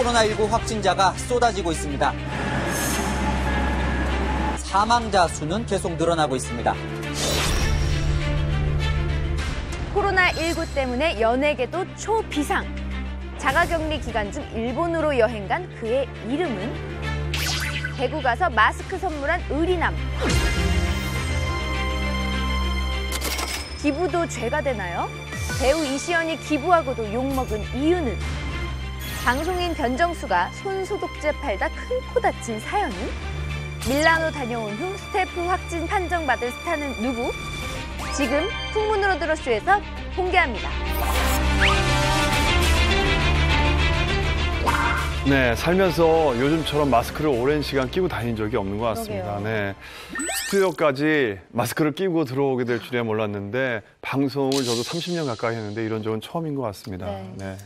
코로나19 확진자가 쏟아지고 있습니다. 사망자 수는 계속 늘어나고 있습니다. 코로나19 때문에 연예계도 초비상. 자가격리 기간 중 일본으로 여행 간 그의 이름은? 대구 가서 마스크 선물한 의리남. 기부도 죄가 되나요? 배우 이시연이 기부하고도 욕먹은 이유는? 방송인 변정수가 손소독제 팔다 큰 코 다친 사연은? 밀라노 다녀온 후 스태프 확진 판정받은 스타는 누구? 지금 풍문으로 들어쇼에서 공개합니다. 네, 살면서 요즘처럼 마스크를 오랜 시간 끼고 다닌 적이 없는 것 같습니다. 네, 스튜디오까지 마스크를 끼고 들어오게 될 줄이야 몰랐는데 방송을 저도 30년 가까이 했는데 이런 적은 처음인 것 같습니다. 네.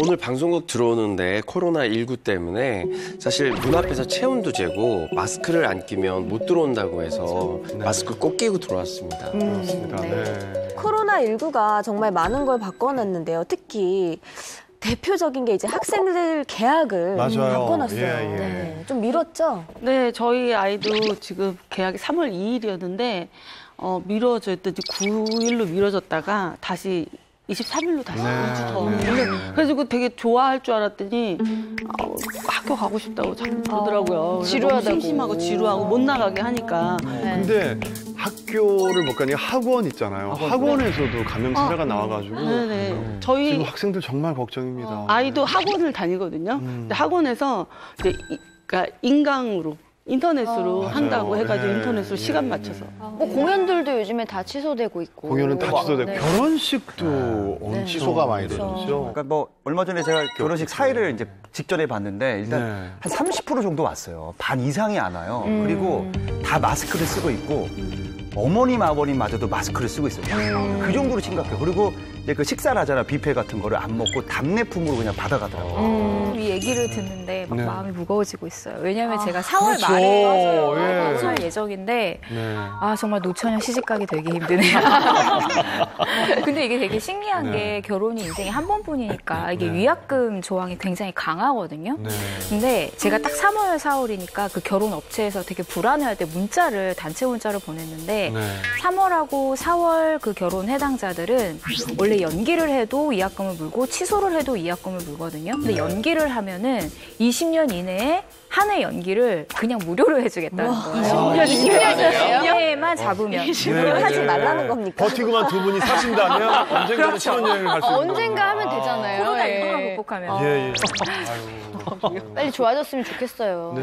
오늘 방송국 들어오는데 코로나19 때문에 사실 문 앞에서 체온도 재고 마스크를 안 끼면 못 들어온다고 해서 마스크 꼭 끼고 들어왔습니다. 그렇습니다. 네. 코로나19가 정말 많은 걸 바꿔놨는데요. 특히 대표적인 게 이제 학생들 개학을 바꿔놨어요. 예. 네, 좀 미뤘죠? 네, 저희 아이도 지금 개학이 3월 2일이었는데 미뤄졌더니 9일로 미뤄졌다가 다시 23일로 다시 2주 더 그래가지고 되게 좋아할 줄 알았더니 학교 가고 싶다고 자꾸 그러더라고요. 지루하다고. 심심하고 지루하고 못 나가게 하니까. 근데 학교를 못 가니까 학원 있잖아요. 학원에서도 감염 사례가 나와가지고 저희 지금 학생들 정말 걱정입니다. 아이도 학원을 다니거든요. 근데 학원에서 이제 그러니까 인강으로 인터넷으로 한다고 해가지고 인터넷으로 시간 맞춰서. 뭐 공연들도 요즘에 다 취소되고 있고. 공연은 다 취소되고 결혼식도 취소가 많이 되죠. 그러니까 뭐 얼마 전에 제가 결혼식 사회를 이제 직전에 봤는데 일단 한 30% 정도 왔어요. 반 이상이 안 와요. 그리고 다 마스크를 쓰고 있고 어머님 아버님마저도 마스크를 쓰고 있어요. 그 정도로 심각해요. 그리고 이제 그 식사를 하잖아. 뷔페 같은 거를 안 먹고 답례품으로 그냥 받아가더라고요. 이 얘기를 듣는데 막 마음이 무거워지고 있어요. 왜냐하면 제가 4월 그렇죠. 말에 살 예정인데 정말 노처녀 시집가기 되게 힘드네요. 근데 이게 되게 신기한 게 결혼이 인생에 한 번뿐이니까 이게 위약금 조항이 굉장히 강하거든요. 근데 제가 딱 3월, 4월이니까 그 결혼 업체에서 되게 불안해할 때 단체 문자를 보냈는데 3월하고 4월 그 결혼 해당자들은 원래 연기를 해도 위약금을 물고 취소를 해도 위약금을 물거든요. 근데 연기를 하면은 20년 이내에 한 해 연기를 그냥 무료로 해주겠다는 거예요. 20년만 잡으면. 하지 말라는 겁니까? 버티고만 두 분이 사신다면 언젠가는 신혼여행을 갈 수 있는 거예요. 언젠가 하면 되잖아요. 코로나 극복하면. 빨리 좋아졌으면 좋겠어요.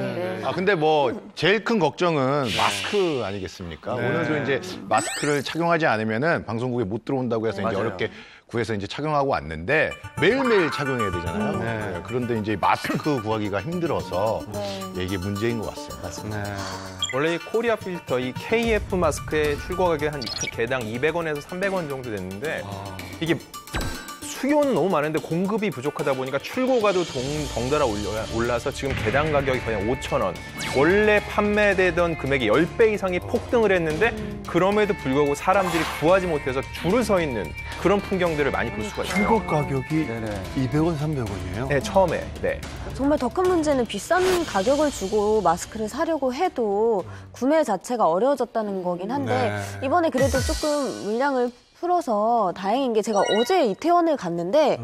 근데 뭐 제일 큰 걱정은 마스크 아니겠습니까? 오늘도 이제 마스크를 착용하지 않으면은 방송국에 못 들어온다고 해서 이제 어렵게 구해서 이제 착용하고 왔는데 매일매일 착용해야 되잖아요. 그런데 이제 마스크 구하기가 힘들어서 이게 문제인 것 같습니다. 원래 이 코리아 필터, 이 KF 마스크의 출고 가격이 한 개당 200원에서 300원 정도 됐는데 이게 수요는 너무 많은데 공급이 부족하다 보니까 출고가도 덩달아 올라서 지금 개당 가격이 그냥 5,000원. 원래 판매되던 금액의 10배 이상이 폭등을 했는데 그럼에도 불구하고 사람들이 구하지 못해서 줄을 서 있는 그런 풍경들을 많이 볼 수가 있어요. 출고 가격이 200원, 300원이에요? 네, 처음에. 정말 더 큰 문제는 비싼 가격을 주고 마스크를 사려고 해도 구매 자체가 어려워졌다는 거긴 한데 이번에 그래도 조금 물량을 풀어서 다행인 게 제가 어제 이태원을 갔는데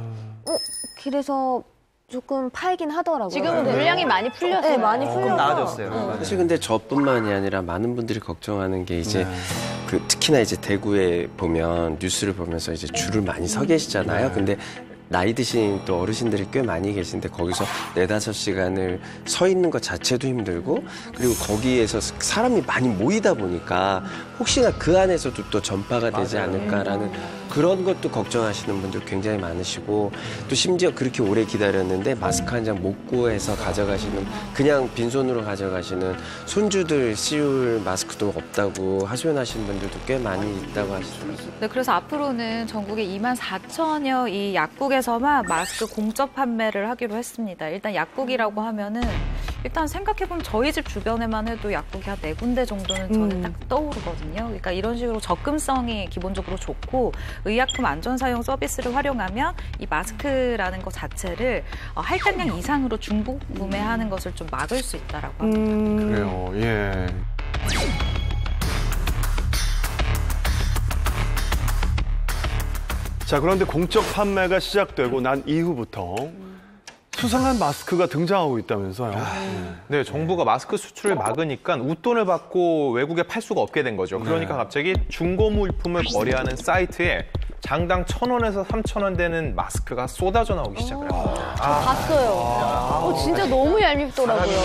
길에서 조금 팔긴 하더라고요. 지금은 물량이 많이 풀렸어요. 네, 많이 풀려서. 나아졌어요. 사실 근데 저뿐만이 아니라 많은 분들이 걱정하는 게 이제 특히나 이제 대구에 보면 뉴스를 보면서 이제 줄을 많이 서 계시잖아요. 근데 나이 드신 또 어르신들이 꽤 많이 계신데 거기서 4-5시간을 서 있는 것 자체도 힘들고 그리고 거기에서 사람이 많이 모이다 보니까 혹시나 그 안에서도 또 전파가 되지 않을까라는 그런 것도 걱정하시는 분들 굉장히 많으시고 또 심지어 그렇게 오래 기다렸는데 마스크 한 장 못 구해서 가져가시는 그냥 빈손으로 가져가시는 손주들 씌울 마스크도 없다고 하소연하시는 분들도 꽤 많이 있다고 하시더라고요. 네, 그래서 앞으로는 전국에 24,000여 이 약국에서만 마스크 공적 판매를 하기로 했습니다. 일단 약국이라고 하면은 일단 생각해보면 저희 집 주변에만 해도 약국이 한 4군데 정도는 저는 딱 떠오르거든요. 그러니까 이런 식으로 접근성이 기본적으로 좋고 의약품 안전사용 서비스를 활용하면 이 마스크라는 것 자체를 할당량 이상으로 중복 구매하는 것을 좀 막을 수 있다라고 합니다. 그래요. 예. 자, 그런데 공적 판매가 시작되고 난 이후부터 수상한 마스크가 등장하고 있다면서요. 네, 정부가 마스크 수출을 막으니까 웃돈을 받고 외국에 팔 수가 없게 된 거죠. 그러니까 갑자기 중고 물품을 거래하는 사이트에 장당 1,000원에서 3,000원 되는 마스크가 쏟아져 나오기 시작을 합니다. 봤어요. 진짜 너무 얄밉더라고요.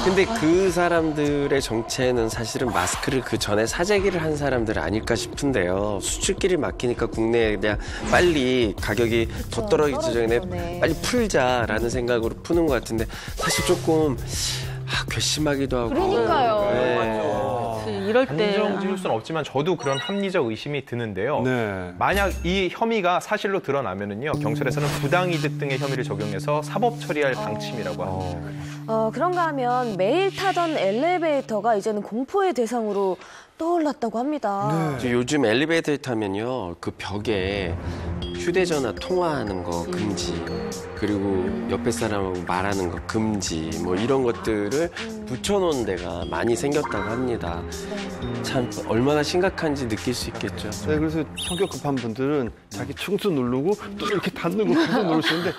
근데 그 사람들의 정체는 사실은 마스크를 그 전에 사재기를 한 사람들 아닐까 싶은데요. 수출길이 막히니까 국내에 그냥 빨리 가격이 더 떨어지기 전에 빨리 풀자라는 생각으로 푸는 것 같은데 사실 조금 괘씸하기도 하고. 그러니까요. 네. 이럴 때 단정 지을 수는 없지만 저도 그런 합리적 의심이 드는데요. 네. 만약 이 혐의가 사실로 드러나면은요, 경찰에서는 부당이득 등의 혐의를 적용해서 사법 처리할 방침이라고 합니다. 그런가 하면 매일 타던 엘리베이터가 이제는 공포의 대상으로 떠올랐다고 합니다. 요즘 엘리베이터에 타면요, 그 벽에 휴대전화 통화하는 거 금지, 그리고 옆에 사람하고 말하는 거 금지, 뭐 이런 것들을 붙여놓은 데가 많이 생겼다고 합니다. 참 얼마나 심각한지 느낄 수 있겠죠. 네, 그래서 성격 급한 분들은 자기 충수 누르고 또 이렇게 닫는 거 계속 누르시는데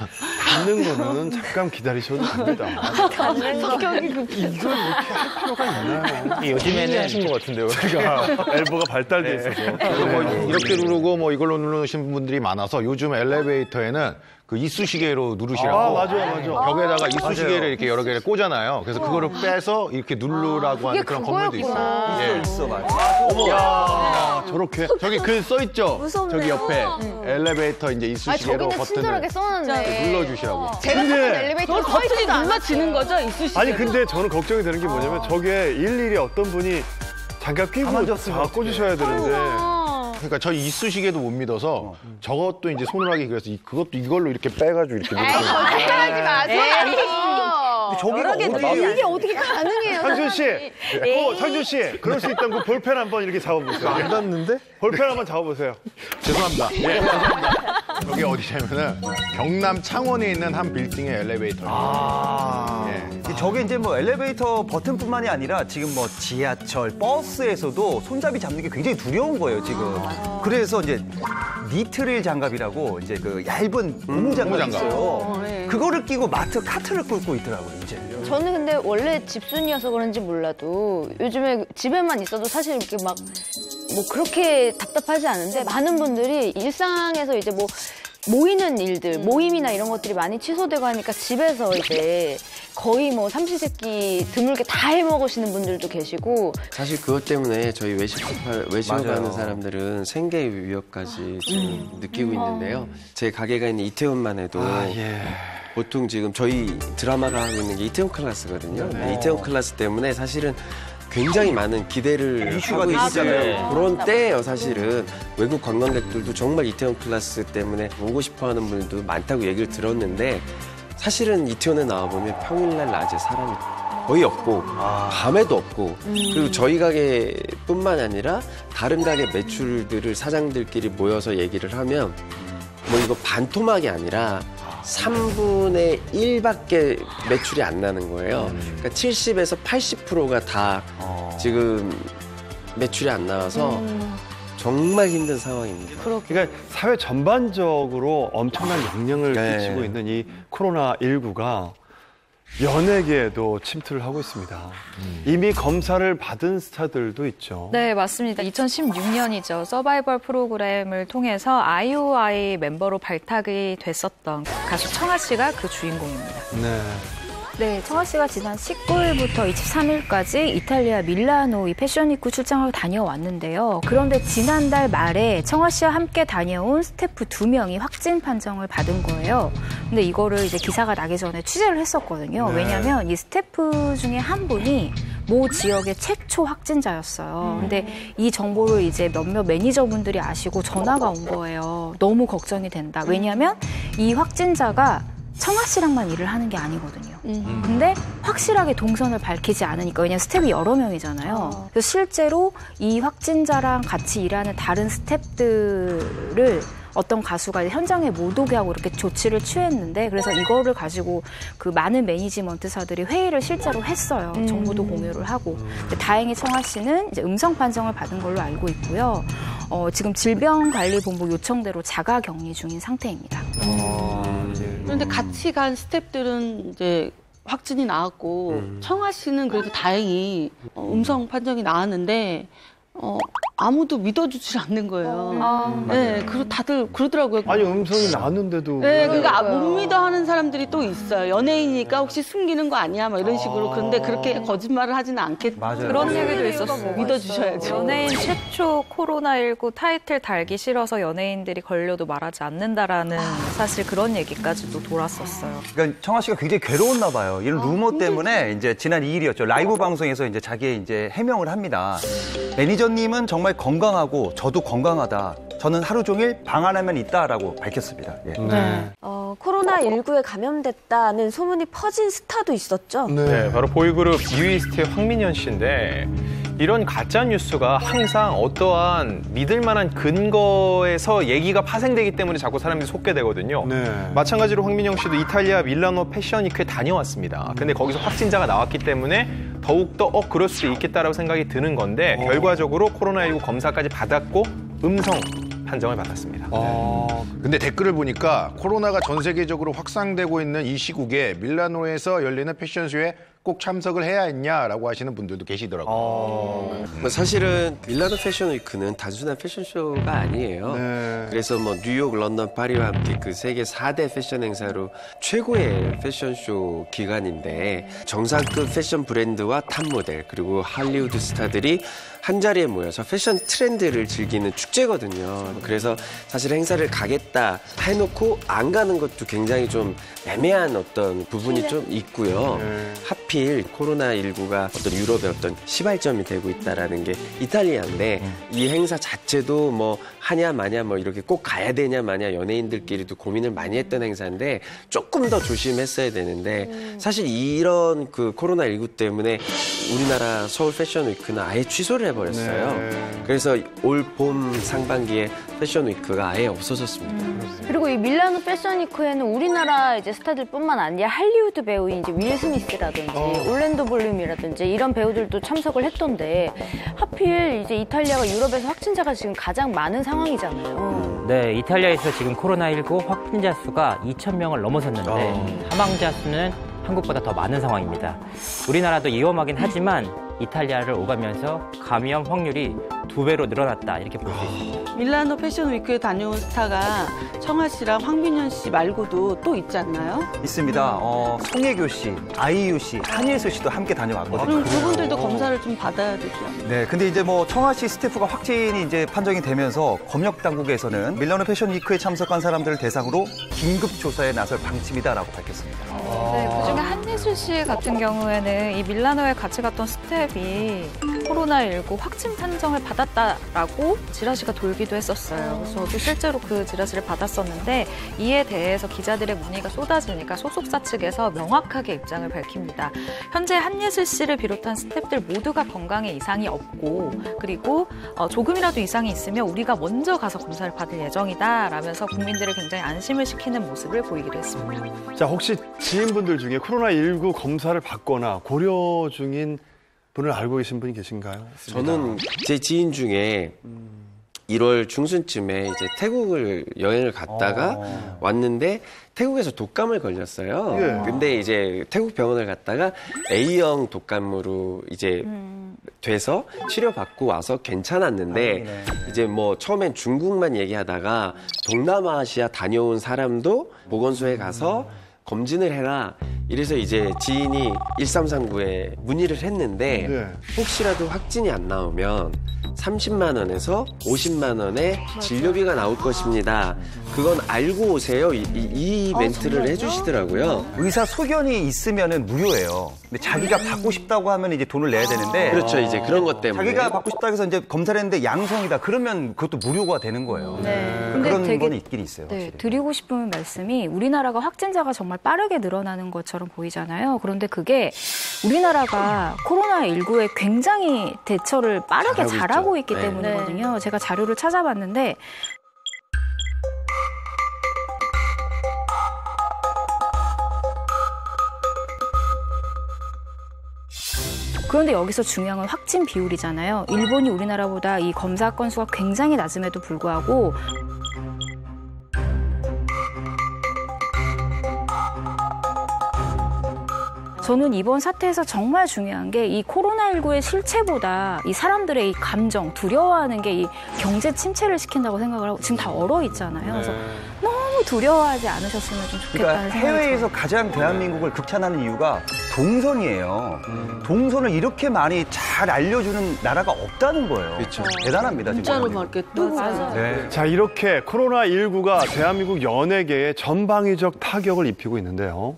닫는 거는 잠깐 기다리셔도 됩니다. 성격이 이걸 이렇게 할 필요가 있나요? 요즘에는 하신 것 같은데요. 제가 엘보가 발달돼 있어서. 그래서 뭐 이렇게 누르고 뭐 이걸로 누르시는 분들이 많아서 요즘 엘리베이터에는 그 이쑤시개로 누르시라고. 아, 맞아요. 벽에다가 이쑤시개를 이렇게 여러 개를 꽂아놔요. 그래서 그거를 빼서 이렇게 누르라고 하는 그런 건물도 있어요. 예. 있어, 맞아. 야, 저렇게. 저기 글 써있죠? 무섭네요. 저기 옆에 엘리베이터 이제 이쑤시개로 버튼을 써놨네. 눌러주시라고. 근데 엘리베이터 버튼이 눌러지는 거죠, 이쑤시개. 아니 근데 저는 걱정이 되는 게 뭐냐면 저게 일일이 어떤 분이 장갑 끼고 다 꽂으셔야 되는데. 그러니까 저희 이쑤시개도 못 믿어서 저것도 이제 손으로 하기 그래서 그것도 이걸로 이렇게 빼가지고 이렇게 누르세요. 하지 마세요. 저기가 이게 어떻게 가능해요? 상준 씨, 상준 씨, 그럴 수 있다면 그 볼펜 한번 이렇게 잡아보세요. 안 닿는데? 볼펜 한번 잡아보세요. 죄송합니다. 예, 죄송합니다. 여기 어디냐면은 경남 창원에 있는 한 빌딩의 엘리베이터입니다. 예. 저게 이제 뭐 엘리베이터 버튼뿐만이 아니라 지금 뭐 지하철, 버스에서도 손잡이 잡는 게 굉장히 두려운 거예요, 지금. 그래서 이제 니트릴 장갑이라고 이제 그 얇은 고무 장갑이 있어요. 그거를 끼고 마트 카트를 끌고 있더라고요, 이제. 저는 근데 원래 집순이어서 그런지 몰라도 요즘에 집에만 있어도 사실 이렇게 막 뭐 그렇게 답답하지 않은데 많은 분들이 일상에서 이제 뭐 모이는 일들, 모임이나 이런 것들이 많이 취소되고 하니까 집에서 이제 거의 뭐 삼시세끼 드물게 다 해먹으시는 분들도 계시고. 사실 그것 때문에 저희 외식하는 사람들은 생계 위협까지 지금 느끼고 있는데요. 제 가게가 있는 이태원만 해도 보통 지금 저희 드라마가 하고 있는 게 이태원 클라스거든요. 이태원 클라스 때문에 사실은 굉장히 많은 기대를 하고 있어요. 그런 때예요, 사실은. 외국 관광객들도 정말 이태원 클라스 때문에 오고 싶어하는 분들도 많다고 얘기를 들었는데 사실은 이태원에 나와보면 평일날 낮에 사람이 거의 없고 밤에도 없고 그리고 저희 가게뿐만 아니라 다른 가게 매출들을 사장들끼리 모여서 얘기를 하면 뭐 이거 반토막이 아니라 3분의 1밖에 매출이 안 나는 거예요. 그러니까 70에서 80%가 다 지금 매출이 안 나와서 정말 힘든 상황입니다. 그러니까 사회 전반적으로 엄청난 영향을 끼치고 있는 이 코로나19가 연예계에도 침투를 하고 있습니다. 이미 검사를 받은 스타들도 있죠. 네, 맞습니다. 2016년이죠. 서바이벌 프로그램을 통해서 IOI 멤버로 발탁이 됐었던 가수 청아 씨가 그 주인공입니다. 네. 네, 청아 씨가 지난 19일부터 23일까지 이탈리아 밀라노 이 패션위크 출장을 다녀왔는데요. 그런데 지난달 말에 청아 씨와 함께 다녀온 스태프 2명이 확진 판정을 받은 거예요. 근데 이거를 이제 기사가 나기 전에 취재를 했었거든요. 왜냐하면 이 스태프 중에 한 분이 모 지역의 최초 확진자였어요. 근데 이 정보를 이제 몇몇 매니저분들이 아시고 전화가 온 거예요. 너무 걱정이 된다. 왜냐하면 이 확진자가 청아 씨랑만 일을 하는 게 아니거든요. 근데 확실하게 동선을 밝히지 않으니까, 왜냐면 스텝이 여러 명이잖아요. 그래서 실제로 이 확진자랑 같이 일하는 다른 스텝들을 어떤 가수가 현장에 못 오게 하고 이렇게 조치를 취했는데, 그래서 이거를 가지고 그 많은 매니지먼트사들이 회의를 실제로 했어요. 정보도 공유를 하고. 근데 다행히 청아 씨는 이제 음성 판정을 받은 걸로 알고 있고요. 지금 질병관리본부 요청대로 자가 격리 중인 상태입니다. 그런데 같이 간 스태프들은 이제 확진이 나왔고 청아 씨는 그래도 다행히 음성 판정이 나왔는데 아무도 믿어주질 않는 거예요. 네, 다들 그러더라고요. 아니 음성이 나왔는데도. 네, 그러니까 못 믿어하는 사람들이 또 있어요. 연예인이니까 혹시 숨기는 거 아니야, 막 이런 식으로. 그런데 그렇게 거짓말을 하지는 않겠죠. 맞아요. 그런 얘기도 있었어요. 믿어주셔야죠. 연예인 최초 코로나19 타이틀 달기 싫어서 연예인들이 걸려도 말하지 않는다라는 사실 그런 얘기까지도 돌았었어요. 그러니까 청아 씨가 굉장히 괴로웠나 봐요. 이런 루머 때문에 이제 지난 2일이었죠. 라이브 방송에서 이제 자기의 이제 해명을 합니다. 매니저님은 정말 건강하고 저도 건강하다. 저는 하루 종일 방 안에만 있다라고 밝혔습니다. 예. 네. 코로나19에 감염됐다는 소문이 퍼진 스타도 있었죠. 네, 바로 보이그룹 뉴이스트의 황민현 씨인데 이런 가짜 뉴스가 항상 어떠한 믿을 만한 근거에서 얘기가 파생되기 때문에 자꾸 사람들이 속게 되거든요. 네. 마찬가지로 황민영 씨도 이탈리아 밀라노 패션위크에 다녀왔습니다. 근데 거기서 확진자가 나왔기 때문에 더욱더 그럴 수도 있겠다라고 생각이 드는 건데 결과적으로 코로나19 검사까지 받았고 음성 판정을 받았습니다. 근데 댓글을 보니까 코로나가 전 세계적으로 확산되고 있는 이 시국에 밀라노에서 열리는 패션쇼에 꼭 참석을 해야 했냐라고 하시는 분들도 계시더라고요. 뭐 사실은 밀라노 패션 위크는 단순한 패션쇼가 아니에요. 네. 그래서 뭐 뉴욕, 런던, 파리와 함께 그 세계 4대 패션 행사로 최고의 패션쇼 기간인데 정상급 패션 브랜드와 탑 모델 그리고 할리우드 스타들이 한 자리에 모여서 패션 트렌드를 즐기는 축제거든요. 그래서 사실 행사를 가겠다 해놓고 안 가는 것도 굉장히 좀 애매한 어떤 부분이 좀 있고요. 하필 코로나19가 어떤 유럽의 어떤 시발점이 되고 있다라는 게 이탈리아인데 이 행사 자체도 뭐 하냐 마냐 뭐 이렇게 꼭 가야 되냐 마냐 연예인들끼리도 고민을 많이 했던 행사인데 조금 더 조심했어야 되는데 사실 이런 그 코로나19 때문에 우리나라 서울 패션 위크는 아예 취소를 해버렸어요. 네. 그래서 올 봄 상반기에 패션 위크가 아예 없어졌습니다. 그리고 이 밀라노 패션 위크에는 우리나라 이제 스타들뿐만 아니라 할리우드 배우인 이제 윌 스미스라든지 올랜도 블룸이라든지 이런 배우들도 참석을 했던데 하필 이제 이탈리아가 유럽에서 확진자가 지금 가장 많은 상황이잖아요. 네, 이탈리아에서 지금 코로나19 확진자 수가 2,000명을 넘어섰는데 사망자 수는 한국보다 더 많은 상황입니다. 우리나라도 위험하긴 하지만 이탈리아를 오가면서 감염 확률이 2배로 늘어났다 이렇게 볼 수 있습니다. 밀라노 패션 위크에 다녀온 스타가 청아 씨랑 황민현 씨 말고도 또 있지 않나요? 있습니다. 송혜교 씨, 아이유 씨, 한예슬 씨도 함께 다녀왔거든요. 그럼 그분들도 검사를 좀 받아야 되죠. 네, 근데 이제 뭐 청아 씨 스태프가 확진이 이제 판정이 되면서 검역 당국에서는 밀라노 패션 위크에 참석한 사람들을 대상으로 긴급 조사에 나설 방침이다라고 밝혔습니다. 네, 그중에 한예슬 씨 같은 경우에는 이 밀라노에 같이 갔던 스텝이 코로나19 확진 판정을 받았다라고 지라시가 돌기도 했었어요. 그래서 저도 실제로 그 지라시를 받았었는데 이에 대해서 기자들의 문의가 쏟아지니까 소속사 측에서 명확하게 입장을 밝힙니다. 현재 한예슬 씨를 비롯한 스텝들 모두가 건강에 이상이 없고 그리고 조금이라도 이상이 있으면 우리가 먼저 가서 검사를 받을 예정이다 라면서 국민들을 굉장히 안심을 시키는 모습을 보이기도 했습니다. 자, 혹시 지인분들 중에 코로나19 검사를 받거나 고려 중인 분을 알고 계신 분이 계신가요? 저는 제 지인 중에 1월 중순쯤에 이제 태국을 여행을 갔다가 왔는데 태국에서 독감을 걸렸어요. 예. 근데 이제 태국 병원을 갔다가 A형 독감으로 이제 돼서 치료받고 와서 괜찮았는데 이제 뭐 처음엔 중국만 얘기하다가 동남아시아 다녀온 사람도 보건소에 가서 검진을 해라. 이래서 이제 지인이 1339에 문의를 했는데 네. 혹시라도 확진이 안 나오면 30만 원에서 50만 원의 진료비가 나올 것입니다. 그건 알고 오세요. 이 멘트를 정말요? 해주시더라고요. 의사 소견이 있으면은 무료예요. 근데 자기가 받고 싶다고 하면 이제 돈을 내야 되는데. 그렇죠. 이제 그런 것 때문에. 자기가 받고 싶다고 해서 이제 검사를 했는데 양성이다. 그러면 그것도 무료가 되는 거예요. 근데 그런 되게- 건 있긴 있어요. 네, 확실히. 드리고 싶은 말씀이 우리나라가 확진자가 정말 빠르게 늘어나는 것처럼 보이잖아요. 그런데 그게 우리나라가 코로나19에 굉장히 대처를 빠르게 잘하고 있기 네. 때문이거든요. 제가 자료를 찾아봤는데 그런데 여기서 중요한 건 확진 비율이잖아요. 일본이 우리나라보다 이 검사 건수가 굉장히 낮음에도 불구하고 저는 이번 사태에서 정말 중요한 게 이 코로나19의 실체보다 이 사람들의 이 감정, 두려워하는 게 이 경제 침체를 시킨다고 생각을 하고 지금 다 얼어 있잖아요. 그래서 너무 두려워하지 않으셨으면 좀 좋겠다는 그러니까 생각이 해외에서 들어요. 가장 대한민국을 극찬하는 이유가 동선이에요. 동선을 이렇게 많이 잘 알려주는 나라가 없다는 거예요. 그렇죠. 대단합니다. 문자로 지금. 막 이렇게 또 맞아요. 네. 자, 이렇게 코로나19가 대한민국 연예계에 전방위적 타격을 입히고 있는데요.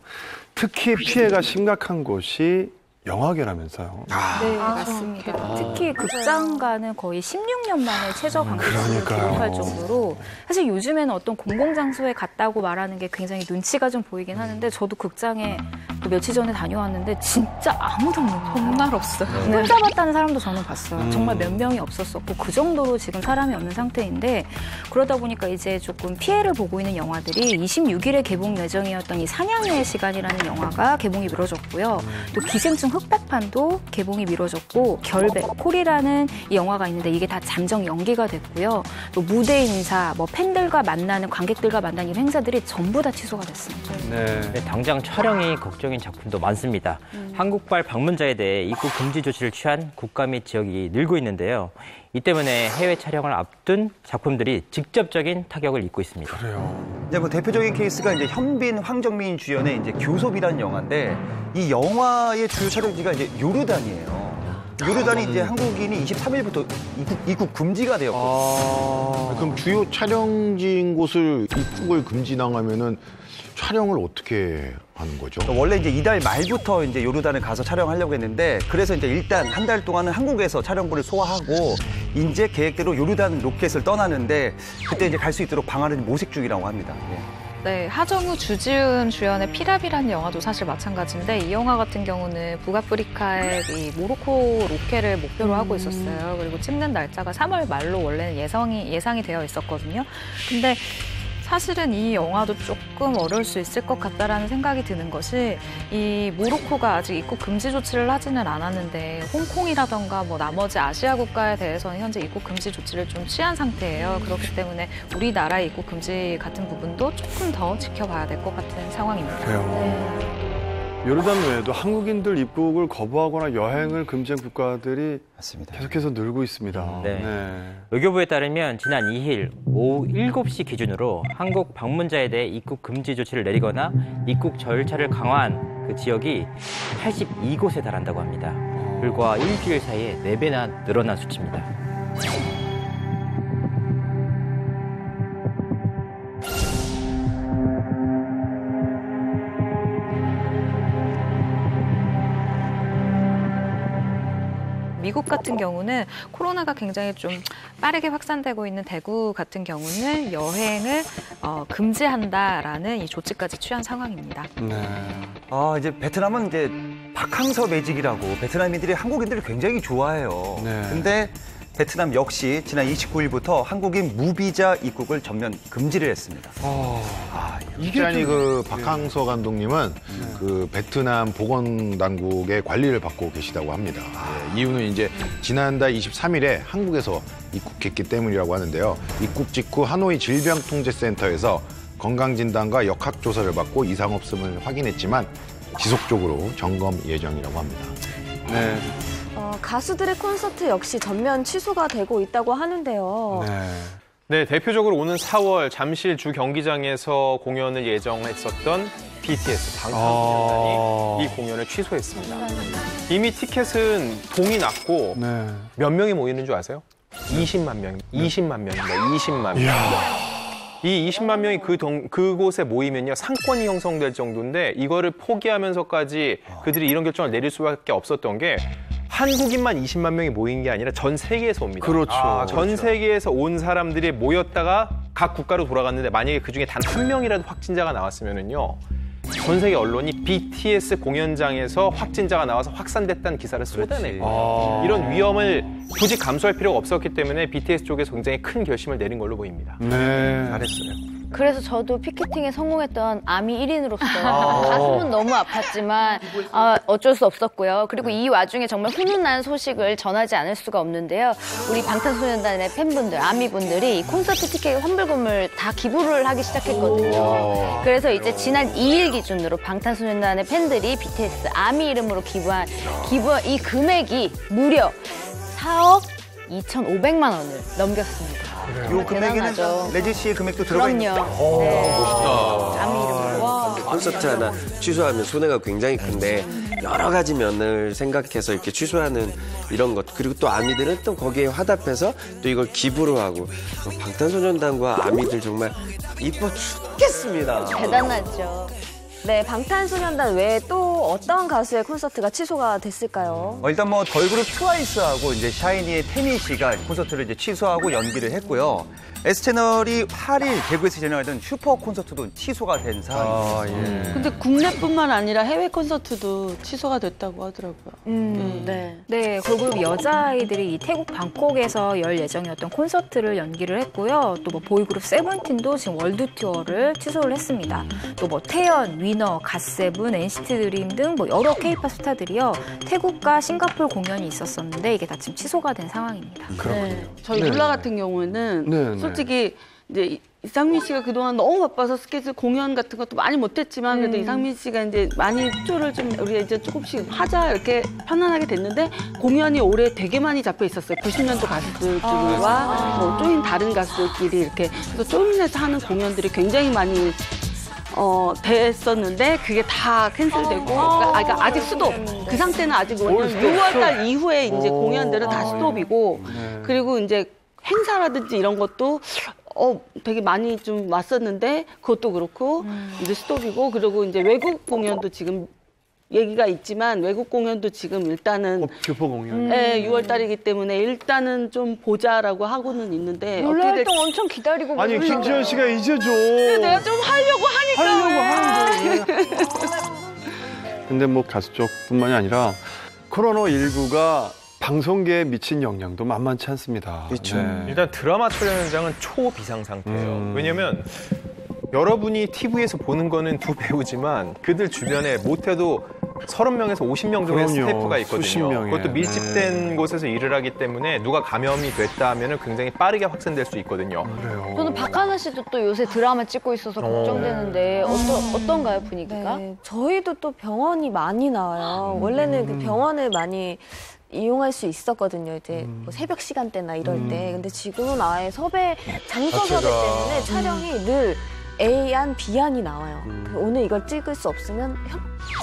특히 피해가 심각한 곳이 영화계라면서요. 네, 맞습니다. 특히 극장가는 거의 16년 만에 최저 관객수를 그러니까요. 기록할 정도로 사실 요즘에는 어떤 공공장소에 갔다고 말하는 게 굉장히 눈치가 좀 보이긴 하는데 저도 극장에 그 며칠 전에 다녀왔는데 진짜 아무도 없는 거예요. 정말 없어요. 혼자 봤다는 사람도 저는 봤어요. 정말 몇 명이 없었었고 그 정도로 지금 사람이 없는 상태인데 그러다 보니까 이제 조금 피해를 보고 있는 영화들이 26일에 개봉 예정이었던 이 사냥의 시간이라는 영화가 개봉이 미뤄졌고요. 또 기생충 흑백판도 개봉이 미뤄졌고 결백, 콜이라는 이 영화가 있는데 이게 다 잠정 연기가 됐고요. 또 무대 인사, 뭐 팬들과 만나는 관객들과 만나는 이런 행사들이 전부 다 취소가 됐습니다. 네. 네, 당장 촬영이 걱정인 작품도 많습니다. 한국발 방문자에 대해 입국 금지 조치를 취한 국가 및 지역이 늘고 있는데요. 이 때문에 해외 촬영을 앞둔 작품들이 직접적인 타격을 입고 있습니다. 이제 뭐 대표적인 케이스가 이제 현빈, 황정민 주연의 이제 교섭이라는 영화인데 이 영화의 주요 촬영지가 이제 요르단이에요. 요르단이 이제 한국인이 23일부터 입국 금지가 되었거든요. 그럼 주요 촬영지인 곳을 입국을 금지당하면은 촬영을 어떻게 하는 거죠? 원래 이제 이달 말부터 이제 요르단을 가서 촬영하려고 했는데 그래서 이제 일단 한 달 동안은 한국에서 촬영부를 소화하고 이제 계획대로 요르단 로켓을 떠나는데 그때 이제 갈 수 있도록 방안을 모색 중이라고 합니다. 예. 네, 하정우, 주지훈 주연의 피랍이라는 영화도 사실 마찬가지인데 이 영화 같은 경우는 북아프리카의 이 모로코 로케를 목표로 하고 있었어요. 그리고 찍는 날짜가 3월 말로 원래는 예상이 되어 있었거든요. 근데 사실은 이 영화도 조금 어려울 수 있을 것 같다라는 생각이 드는 것이 이 모로코가 아직 입국 금지 조치를 하지는 않았는데 홍콩이라던가 뭐 나머지 아시아 국가에 대해서는 현재 입국 금지 조치를 좀 취한 상태예요. 그렇기 때문에 우리나라의 입국 금지 같은 부분도 조금 더 지켜봐야 될 것 같은 상황입니다. 그래요. 요르단 외에도 한국인들 입국을 거부하거나 여행을 금지한 국가들이 맞습니다. 계속해서 늘고 있습니다. 네. 외교부에 따르면 지난 2일 오후 7시 기준으로 한국 방문자에 대해 입국 금지 조치를 내리거나 입국 절차를 강화한 그 지역이 82곳에 달한다고 합니다. 불과 일주일 사이에 4배나 늘어난 수치입니다. 미국 같은 경우는 코로나가 굉장히 좀 빠르게 확산되고 있는 대구 같은 경우는 여행을 금지한다라는 이 조치까지 취한 상황입니다. 아, 이제 베트남은 이제 박항서 매직이라고 베트남인들이 한국인들을 굉장히 좋아해요. 근데 베트남 역시 지난 29일부터 한국인 무비자 입국을 전면 금지를 했습니다. 이게 그 박항서 감독님은 그 베트남 보건당국의 관리를 받고 계시다고 합니다. 예, 이유는 이제 지난달 23일에 한국에서 입국했기 때문이라고 하는데요. 입국 직후 하노이 질병통제센터에서 건강진단과 역학조사를 받고 이상 없음을 확인했지만 지속적으로 점검 예정이라고 합니다. 네. 가수들의 콘서트 역시 전면 취소가 되고 있다고 하는데요. 네, 대표적으로 오는 4월 잠실 주 경기장에서 공연을 예정했었던 BTS 방탄소년단이 이 공연을 취소했습니다. 이미 티켓은 동이 났고 몇 명이 모이는 줄 아세요? 20만 명, 20만 명입니다. 20만 명. 이 20만 명이 그곳에 모이면요 상권이 형성될 정도인데 이거를 포기하면서까지 그들이 이런 결정을 내릴 수밖에 없었던 게 한국인만 20만 명이 모인 게 아니라 전 세계에서 옵니다. 그렇죠. 전 세계에서 온 사람들이 모였다가 각 국가로 돌아갔는데 만약에 그중에 단 한 명이라도 확진자가 나왔으면은요. 전 세계 언론이 BTS 공연장에서 확진자가 나와서 확산됐다는 기사를 쏟아내요. 이런 위험을 굳이 감수할 필요가 없었기 때문에 BTS 쪽에서 굉장히 큰 결심을 내린 걸로 보입니다. 네. 잘했어요. 그래서 저도 피켓팅에 성공했던 아미 1인으로서 가슴은 너무 아팠지만 어쩔 수 없었고요. 그리고 이 와중에 정말 훈훈한 소식을 전하지 않을 수가 없는데요. 우리 방탄소년단의 팬분들, 아미분들이 이 콘서트 티켓 환불금을 다 기부를 하기 시작했거든요. 그래서 이제 지난 2일 기준으로 방탄소년단의 팬들이 BTS 아미 이름으로 기부한 이 금액이 무려 4억 2,500만 원을 넘겼습니다. 이 금액에는 레지 씨의 금액도 들어가 있는 그럼요. 네. 멋있다. 아미 이름으로. 콘서트 하나 취소하면 손해가 굉장히 큰데 여러 가지 면을 생각해서 이렇게 취소하는 이런 것 그리고 또 아미들은 또 거기에 화답해서 또 이걸 기부로 하고 방탄소년단과 아미들 정말 이뻐 죽겠습니다. 대단하죠. 네, 방탄소년단 외에 또 어떤 가수의 콘서트가 취소가 됐을까요? 일단 뭐 걸그룹 트와이스하고 이제 샤이니의 태미 씨가 콘서트를 이제 취소하고 연기를 했고요. S채널이 8일 대구에서 진행하던 슈퍼 콘서트도 취소가 된 상황입니다. 근데 국내뿐만 아니라 해외 콘서트도 취소가 됐다고 하더라고요. 네, 걸그룹 여자아이들이 이 태국 방콕에서 열 예정이었던 콘서트를 연기를 했고요. 또 뭐 보이그룹 세븐틴도 지금 월드 투어를 취소를 했습니다. 또 뭐 태연, 위너, 갓세븐, NCT 드림 등 뭐 여러 K-팝 스타들이요. 태국과 싱가포르 공연이 있었었는데 이게 다 지금 취소가 된 상황입니다. 저희 룰라 같은 경우에는 솔직히 이제 이상민 씨가 그동안 너무 바빠서 스케줄 공연 같은 것도 많이 못했지만 그래도 이상민 씨가 이제 많이 쇼를 좀 우리가 이제 조금씩 하자 이렇게 편안하게 됐는데 공연이 올해 되게 많이 잡혀 있었어요. 90년도 가수들과 뭐 쪼인 다른 가수들끼리 이렇게 그래서 쪼인해서 하는 공연들이 굉장히 많이 됐었는데 그게 다 캔슬되고 그러니까 아직 스톱. 그 상태는 아직 6월달 이후에 이제 공연들은 다 스톱이고 그리고 이제 행사라든지 이런 것도 되게 많이 좀 왔었는데 그것도 그렇고 이제 스톱이고 그리고 이제 외국 공연도 지금 얘기가 있지만 외국 공연도 지금 일단은 교포 공연. 네, 6월 달이기 때문에 일단은 좀 보자라고 하고는 있는데 롤라 어떻게 활동 엄청 기다리고 아니 김지현 씨가 이제 좀 내가 좀 하려고 하니까 근데 뭐 가수 쪽뿐만이 아니라 코로나19가 방송계에 미친 영향도 만만치 않습니다. 그렇죠. 일단 드라마 촬영 현장은 초비상 상태예요. 왜냐면 여러분이 TV에서 보는 거는 두 배우지만 그들 주변에 못해도 30명에서 50명 정도의 그럼요. 스태프가 수십 있거든요. 명의. 그것도 밀집된 곳에서 일을 하기 때문에 누가 감염이 됐다 하면 굉장히 빠르게 확산될 수 있거든요. 그래요. 저는 박하나 씨도 또 요새 드라마 찍고 있어서 걱정되는데 어떤가요, 분위기가? 네, 저희도 또 병원이 많이 나와요. 원래는 그 병원을 많이 이용할 수 있었거든요. 이제 뭐 새벽 시간대나 이럴 때. 근데 지금은 아예 장소 섭외 때문에 촬영이 늘 A안, B안이 나와요. 오늘 이걸 찍을 수 없으면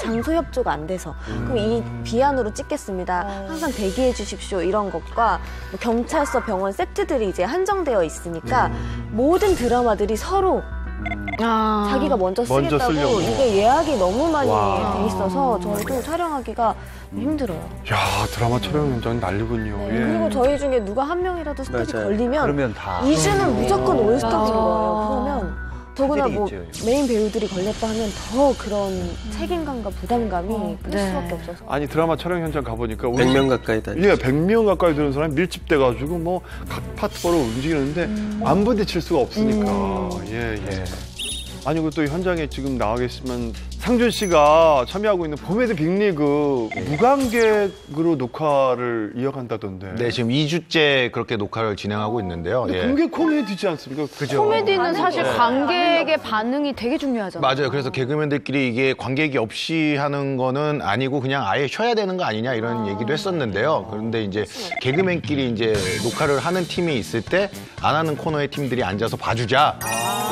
장소 협조가 안 돼서 그럼 이 B안으로 찍겠습니다. 항상 대기해 주십시오. 이런 것과 뭐 경찰서, 병원 세트들이 이제 한정되어 있으니까 모든 드라마들이 서로 자기가 먼저 쓰겠다고 쓰려고. 이게 예약이 너무 많이 돼 있어서 저희도 촬영하기가 힘들어요. 야 드라마 촬영 현장 난리군요. 네, 예. 그리고 저희 중에 누가 한 명이라도 스톱이 맞아요. 걸리면 그러면 다 2주는 무조건 올 스톱인 거예요. 그러면 더구나 뭐 있죠. 메인 배우들이 걸렸다 하면 더 그런 책임감과 부담감이 클 수밖에 없어서. 아니 드라마 촬영 현장 가보니까 100명 가까이 다. 예, 100명 가까이 되는 사람이 밀집돼가지고 뭐 각 파트별로 움직이는데 안 부딪힐 수가 없으니까. 예. 아니 그리고 또 현장에 지금 나와 계시면 상준 씨가 참여하고 있는 포메드 빅리그 무관객으로 녹화를 이어간다던데. 네, 지금 2주째 그렇게 녹화를 진행하고 있는데요. 예. 그게 코미디지 않습니까? 그죠. 코미디는 사실 관객의 반응이 되게 중요하잖아요. 맞아요. 그래서 개그맨들끼리 이게 관객이 없이 하는 거는 아니고 그냥 아예 쉬어야 되는 거 아니냐 이런 얘기도 했었는데요. 그런데 이제 개그맨끼리 이제 녹화를 하는 팀이 있을 때 안 하는 코너의 팀들이 앉아서 봐주자.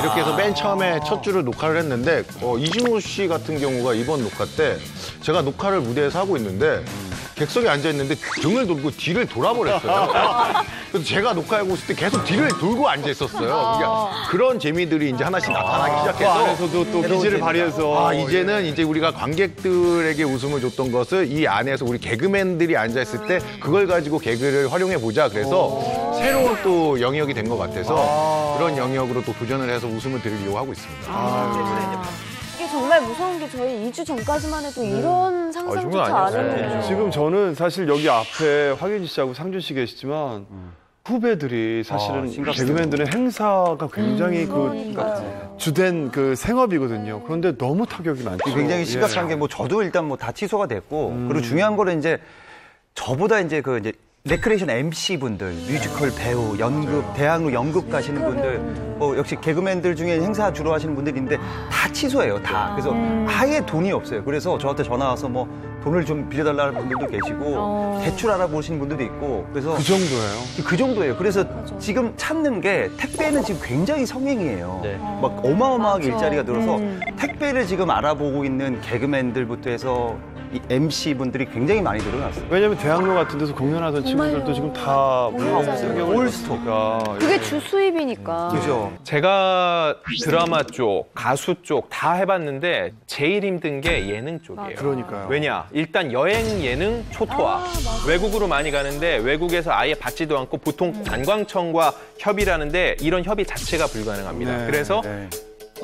이렇게 해서 맨 처음에 첫 주를 녹화를 했는데 이진호 씨 같은 경우가 이번 녹화 때 제가 녹화를 무대에서 하고 있는데 객석에 앉아 있는데 등을 돌고 뒤를 돌아버렸어요. 그래서 제가 녹화하고 있을 때 계속 뒤를 돌고 앉아 있었어요. 그러니까 그런 재미들이 이제 하나씩 나타나기 시작해서 안에서도 또 기질을 발휘해서 이제는 이제 우리가 관객들에게 웃음을 줬던 것을 이 안에서 우리 개그맨들이 앉아 있을 때 그걸 가지고 개그를 활용해 보자. 그래서 새로운 또 영역이 된 것 같아서 그런 영역으로 또 도전을 해서 웃음을 드리려고 하고 있습니다. 이게 정말 무서운 게 저희 2주 전까지만 해도 이런 상상조차 안 했거든요. 지금 저는 사실 여기 앞에 황현지 씨하고 상준 씨 계시지만 후배들이 사실은 개그맨들은 행사가 굉장히 주된 그 생업이거든요. 그런데 너무 타격이 많죠. 굉장히 심각한 게 뭐 저도 일단 뭐 다 취소가 됐고 그리고 중요한 거는 이제 저보다 이제 레크레이션 MC 분들, 뮤지컬 배우, 연극, 대학로 연극 가시는 분들, 뭐 역시 개그맨들 중에 행사 주로 하시는 분들인데 다 취소해요, 다. 그래서 아예 돈이 없어요. 그래서 저한테 전화 와서 뭐 돈을 좀 빌려달라는 분들도 계시고 대출 알아보시는 분들도 있고 그래서 그 정도예요? 그 정도예요. 그래서 지금 찾는 게 택배는 지금 굉장히 성행이에요. 막 어마어마하게 일자리가 늘어서 택배를 지금 알아보고 있는 개그맨들부터 해서 이 MC분들이 굉장히 많이 늘어났어요. 왜냐면 대학로 같은 데서 공연하던 친구들도 지금 다 올스톱. 그게 주 수입이니까. 그죠. 제가 드라마 쪽, 가수 쪽 다 해봤는데 제일 힘든 게 예능 쪽이에요. 그러니까요. 왜냐? 일단 여행 예능 초토화. 외국으로 많이 가는데 외국에서 아예 받지도 않고 보통 관광청과 협의를 하는데 이런 협의 자체가 불가능합니다. 그래서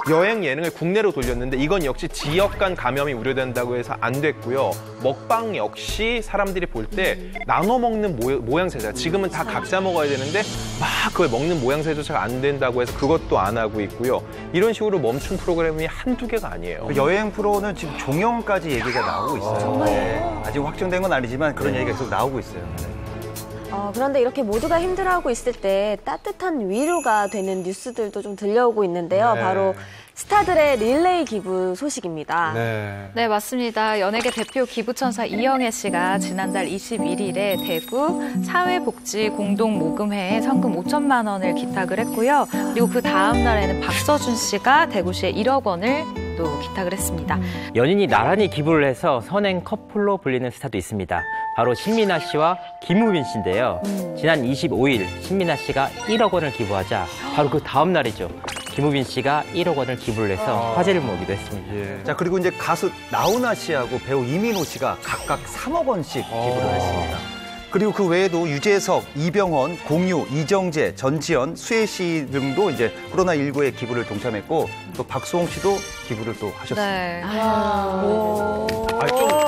여행 예능을 국내로 돌렸는데 이건 역시 지역 간 감염이 우려된다고 해서 안 됐고요. 먹방 역시 사람들이 볼 때 나눠 먹는 모양새자. 지금은 다 각자 먹어야 되는데 막 그걸 먹는 모양새조차가 안 된다고 해서 그것도 안 하고 있고요. 이런 식으로 멈춘 프로그램이 한두 개가 아니에요. 여행 프로는 지금 종영까지 얘기가 나오고 있어요. 정말요? 아직 확정된 건 아니지만 그런 얘기가 계속 나오고 있어요. 그런데 이렇게 모두가 힘들어하고 있을 때 따뜻한 위로가 되는 뉴스들도 좀 들려오고 있는데요. 바로 스타들의 릴레이 기부 소식입니다. 네, 맞습니다. 연예계 대표 기부천사 이영애 씨가 지난달 21일에 대구 사회복지공동모금회에 성금 5천만 원을 기탁을 했고요. 그리고 그 다음 날에는 박서준 씨가 대구시에 1억 원을 또 기탁을 했습니다. 연인이 나란히 기부를 해서 선행 커플로 불리는 스타도 있습니다. 바로 신민아 씨와 김우빈 씨인데요. 지난 25일 신민아 씨가 1억 원을 기부하자 바로 그 다음 날이죠. 김우빈 씨가 1억 원을 기부를 해서 화제를 모으기도 했습니다. 자, 그리고 이제 가수 나훈아 씨하고 배우 이민호 씨가 각각 3억 원씩 기부를 했습니다. 그리고 그 외에도 유재석, 이병헌, 공유, 이정재, 전지현, 수혜 씨 등도 이제 코로나19에 기부를 동참했고 또 박수홍 씨도 기부를 또 하셨습니다. 네. 박수홍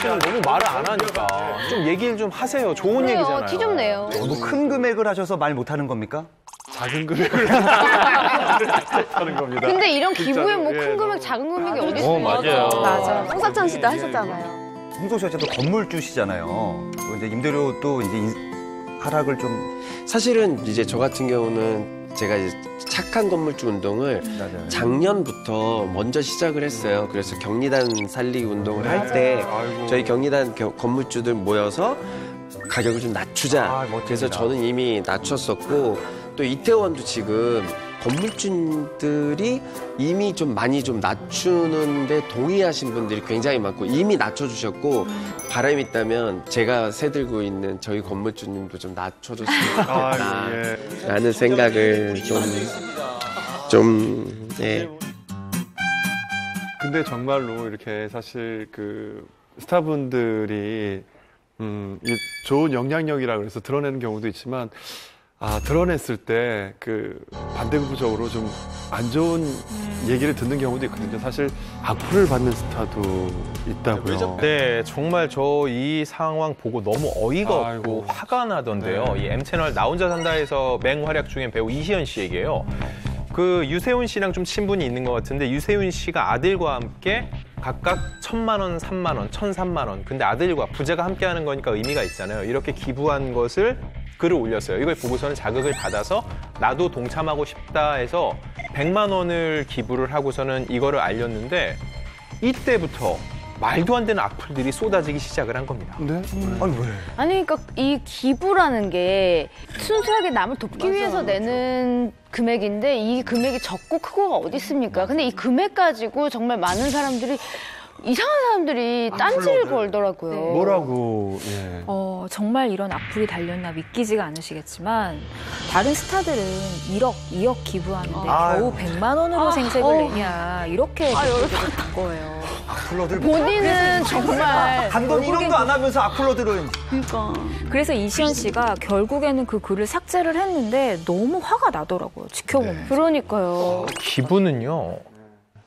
씨는 너무 말을 안 하니까 좀 얘기를 좀 하세요. 좋은 얘기잖아요. 티 좀 내요. 너무 큰 금액을 하셔서 말 못하는 겁니까? 작은 금액을 하는 겁니다. 근데 이런 기부에 뭐 큰 금액, 작은 금액이 어디 있어요? 맞아요. 맞아. 홍석천 씨도 하셨잖아요. 홍석 씨가 또 건물주시잖아요. 또 이제 임대료도 이제 하락을 좀. 사실은 이제 저 같은 경우는 제가 이제 착한 건물주 운동을 작년부터 먼저 시작을 했어요. 그래서 경리단 살리기 운동을 할 때 저희 경리단 건물주들 모여서 가격을 좀 낮추자. 그래서 저는 이미 낮췄었고 또 이태원도 지금 건물주들이 이미 좀 많이 좀 낮추는데 동의하신 분들이 굉장히 많고 이미 낮춰주셨고 바람이 있다면 제가 새들고 있는 저희 건물주님도 좀 낮춰줬으면 좋겠다 라는 생각을 네. 근데 정말로 이렇게 사실 그 스타분들이 좋은 영향력이라 그래서 드러내는 경우도 있지만 드러냈을 때 그 반대급부적으로 좀 안 좋은 얘기를 듣는 경우도 있거든요. 사실 악플을 받는 스타도 있다고요. 네, 정말 저 이 상황 보고 너무 어이가 없고 화가 나던데요. 이 M채널 나 혼자 산다에서 맹활약 중인 배우 이시연 씨 얘기예요. 그 유세훈 씨랑 좀 친분이 있는 것 같은데 유세훈 씨가 아들과 함께 각각 1,000만 원, 3만 원, 1,300만 원. 근데 아들과 부자가 함께 하는 거니까 의미가 있잖아요. 이렇게 기부한 것을 글을 올렸어요. 이걸 보고서는 자극을 받아서 나도 동참하고 싶다 해서 100만 원을 기부를 하고서는 이거를 알렸는데 이때부터 말도 안 되는 악플들이 쏟아지기 시작을 한 겁니다. 네? 아니 왜? 아니 그러니까 이 기부라는 게 순수하게 남을 돕기 위해서 내는 금액인데 이 금액이 적고 크고가 어디 있습니까? 근데 이 금액 가지고 정말 많은 사람들이 이상한 사람들이 딴지를 걸더라고요. 네. 뭐라고? 예. 정말 이런 악플이 달렸나 믿기지가 않으시겠지만 다른 스타들은 1억, 2억 기부하는데 겨우 100만 원으로 생색을 내냐 이렇게 댓글들을 단 거예요. 악플러들 본인은 정말 단돈 1원도 안 하면서 악플러들은 그러니까. 그래서 이시연 씨가 결국에는 그 글을 삭제를 했는데 너무 화가 나더라고요. 지켜보면. 그러니까요. 기부는요.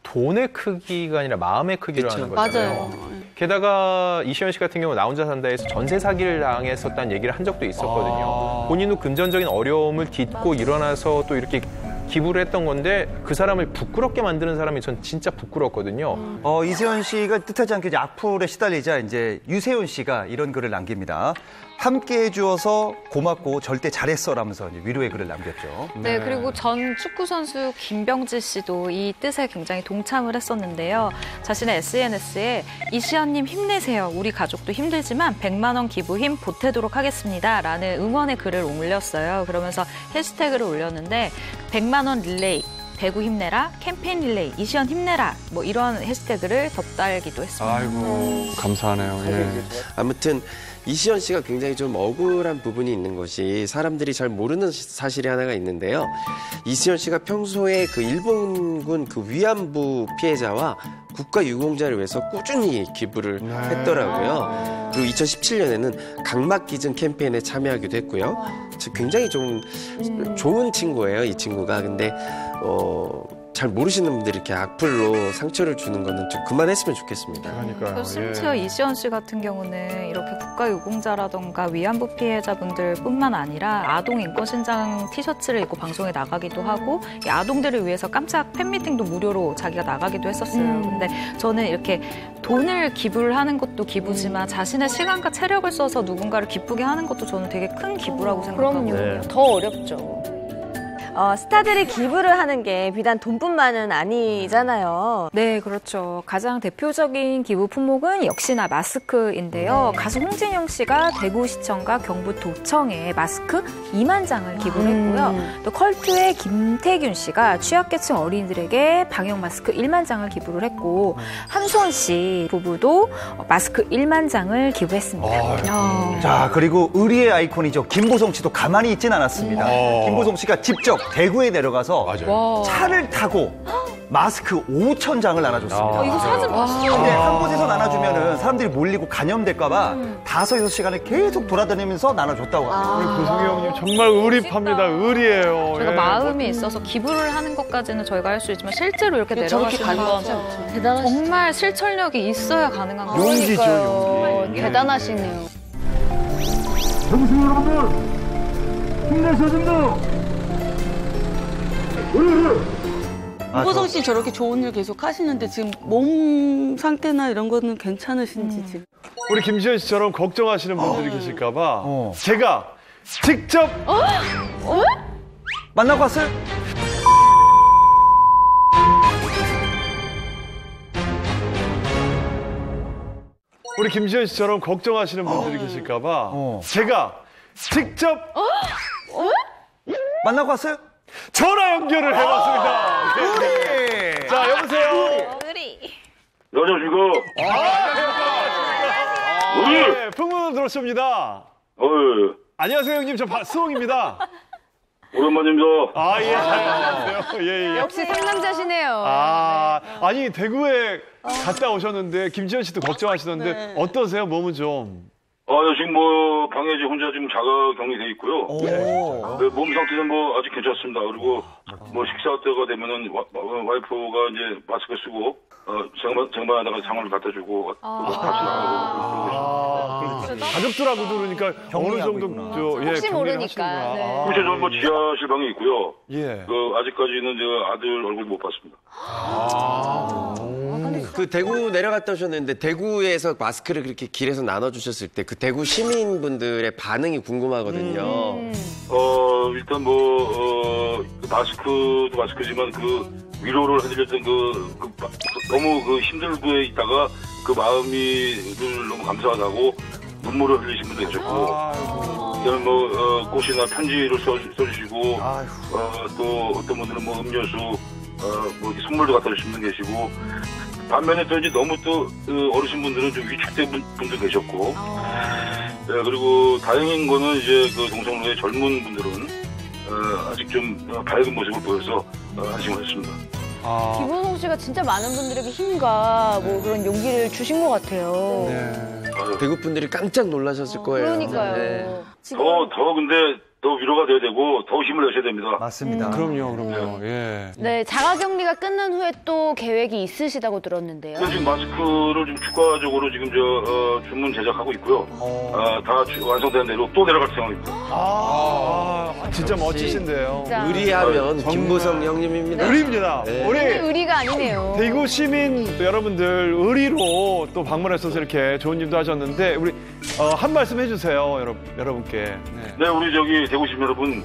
돈의 크기가 아니라 마음의 크기로 하는 거잖아요. 맞아요. 게다가 이시연 씨 같은 경우 나 혼자 산다에서 전세 사기를 당했었다는 얘기를 한 적도 있었거든요. 본인도 금전적인 어려움을 딛고 일어나서 또 이렇게 기부를 했던 건데 그 사람을 부끄럽게 만드는 사람이 전 진짜 부끄럽거든요. 이세연 씨가 뜻하지 않게 이제 악플에 시달리자 이제 유세윤 씨가 이런 글을 남깁니다. 함께 해주어서 고맙고 절대 잘했어라면서 이제 위로의 글을 남겼죠. 네, 그리고 전 축구 선수 김병지 씨도 이 뜻에 굉장히 동참을 했었는데요. 자신의 SNS에 이시연님 힘내세요. 우리 가족도 힘들지만 100만 원 기부 힘 보태도록 하겠습니다. 라는 응원의 글을 올렸어요. 그러면서 해시태그를 올렸는데 100만 원 릴레이. 대구 힘내라, 캠페인 릴레이, 이시연 힘내라 뭐 이런 해시태그를 덧달기도 했습니다. 아이고 감사하네요. 예. 아무튼 이시연 씨가 굉장히 좀 억울한 부분이 있는 것이 사람들이 잘 모르는 사실이 하나가 있는데요. 이시연 씨가 평소에 그 일본군 그 위안부 피해자와 국가유공자를 위해서 꾸준히 기부를 했더라고요. 그리고 2017년에는 각막기증 캠페인에 참여하기도 했고요. 굉장히 좀 좋은 친구예요, 이 친구가. 근데 잘 모르시는 분들이 이렇게 악플로 상처를 주는 거는 좀 그만했으면 좋겠습니다. 그러니까요. 심지어 이시연 씨 같은 경우는 이렇게 국가유공자라던가 위안부 피해자분들뿐만 아니라 아동 인권신장 티셔츠를 입고 방송에 나가기도 하고 이 아동들을 위해서 깜짝 팬미팅도 무료로 자기가 나가기도 했었어요. 근데 저는 이렇게 돈을 기부를 하는 것도 기부지만 자신의 시간과 체력을 써서 누군가를 기쁘게 하는 것도 저는 되게 큰 기부라고 생각하거든요. 그럼요. 더 어렵죠. 스타들이 기부를 하는 게 비단 돈뿐만은 아니잖아요. 네, 그렇죠. 가장 대표적인 기부 품목은 역시나 마스크인데요. 가수 홍진영 씨가 대구시청과 경북도청에 마스크 2만 장을 기부를 했고요. 또 컬투의 김태균 씨가 취약계층 어린이들에게 방역 마스크 1만 장을 기부를 했고 함소원 씨 부부도 마스크 1만 장을 기부했습니다. 자, 그리고 의리의 아이콘이죠. 김보성 씨도 가만히 있진 않았습니다. 김보성 씨가 직접 대구에 내려가서 차를 타고 마스크 5,000장을 나눠줬습니다. 이거 사진 봤어요. 근데 한 곳에서 나눠주면은 사람들이 몰리고 감염될까봐 5-6시간을 계속 돌아다니면서 나눠줬다고 합니다. 고승희 형님 정말 의리합니다. 의리예요. 저희가 예. 마음이 있어서 기부를 하는 것까지는 저희가 할 수 있지만 실제로 이렇게 저렇게 내려가시는 거 대단하시죠. 정말 실천력이 있어야 가능한 거예요. 용기죠, 용기. 대단하시네요. 정신 여러분들 힘내셔야 됩니다. 김보성 씨 저렇게 좋은 일 계속 하시는데 지금 몸 상태나 이런 거는 괜찮으신지 지금. 우리 김지현 씨처럼 걱정하시는 분들이 계실까봐 제가 직접 만나고 왔어요? 우리 김지현 씨처럼 걱정하시는 분들이 계실까봐 제가 직접 만나고 왔어요? 전화 연결을 해봤습니다. 네. 자, 여보세요. 안녕하십니까. 네, 풍문은 들었습니다. 예. 안녕하세요, 형님. 저 수홍입니다. 오랜만입니다. 아, 예. 안녕하세요. 예, 예. 역시 상남자시네요. 아니, 대구에 갔다 오셨는데, 김지현 씨도 걱정하시던데, 어떠세요? 몸은 좀? 지금 방에 이제 혼자 지금 자가 격리돼 있고요. 몸 상태는 아직 괜찮습니다. 그리고 식사 때가 되면은 와이프가 이제 마스크 쓰고 쟁반에다가 장을 갖다 주고 같이 나가고. 가족들하고도 그러니까 어느 정도 혹시 모르니까. 네. 그렇죠. 저는 지하실 방에 있고요. 예. 아직까지는 제가 아들 얼굴 못 봤습니다. 그 대구 내려갔다 오셨는데 대구에서 마스크를 그렇게 길에서 나눠주셨을 때 그 대구 시민분들의 반응이 궁금하거든요. 일단 마스크도 마스크지만 위로를 해드렸던 너무 힘들게 있다가 그 마음이 너무 감사하다고 눈물을 흘리신 분도 계셨고, 그다음에 꽃이나 편지를 써주시고, 또 어떤 분들은 음료수, 선물도 갖다 주신 분 계시고, 반면에 또 이제 너무 또 어르신분들은 좀 위축된 분도 계셨고, 네, 그리고 다행인 거는 이제 그 동성로의 젊은 분들은 아직 좀 밝은 모습을 보여서 안심을 했습니다. 김보성 씨가 진짜 많은 분들에게 힘과 뭐 그런 용기를 주신 것 같아요. 대구 분들이 깜짝 놀라셨을 거예요. 그러니까요. 네. 더 근데 더 위로가 돼야 되고 더 힘을 내셔야 됩니다. 맞습니다. 그럼요. 예. 네, 자가격리가 끝난 후에 또 계획이 있으시다고 들었는데요. 지금 마스크를 좀 추가적으로 지금 주문 제작하고 있고요. 다 완성된 대로 또 내려갈 생각입니다. 진짜 멋지신데요. 진짜. 의리하면 김보성 형님입니다. 의리입니다. 네. 우리 의리가 아니네요. 대구 시민 여러분들 의리로 또 방문하셔서 이렇게 좋은 일도 하셨는데 우리 한 말씀 해주세요, 여러분께. 네, 우리 대구 시민 여러분,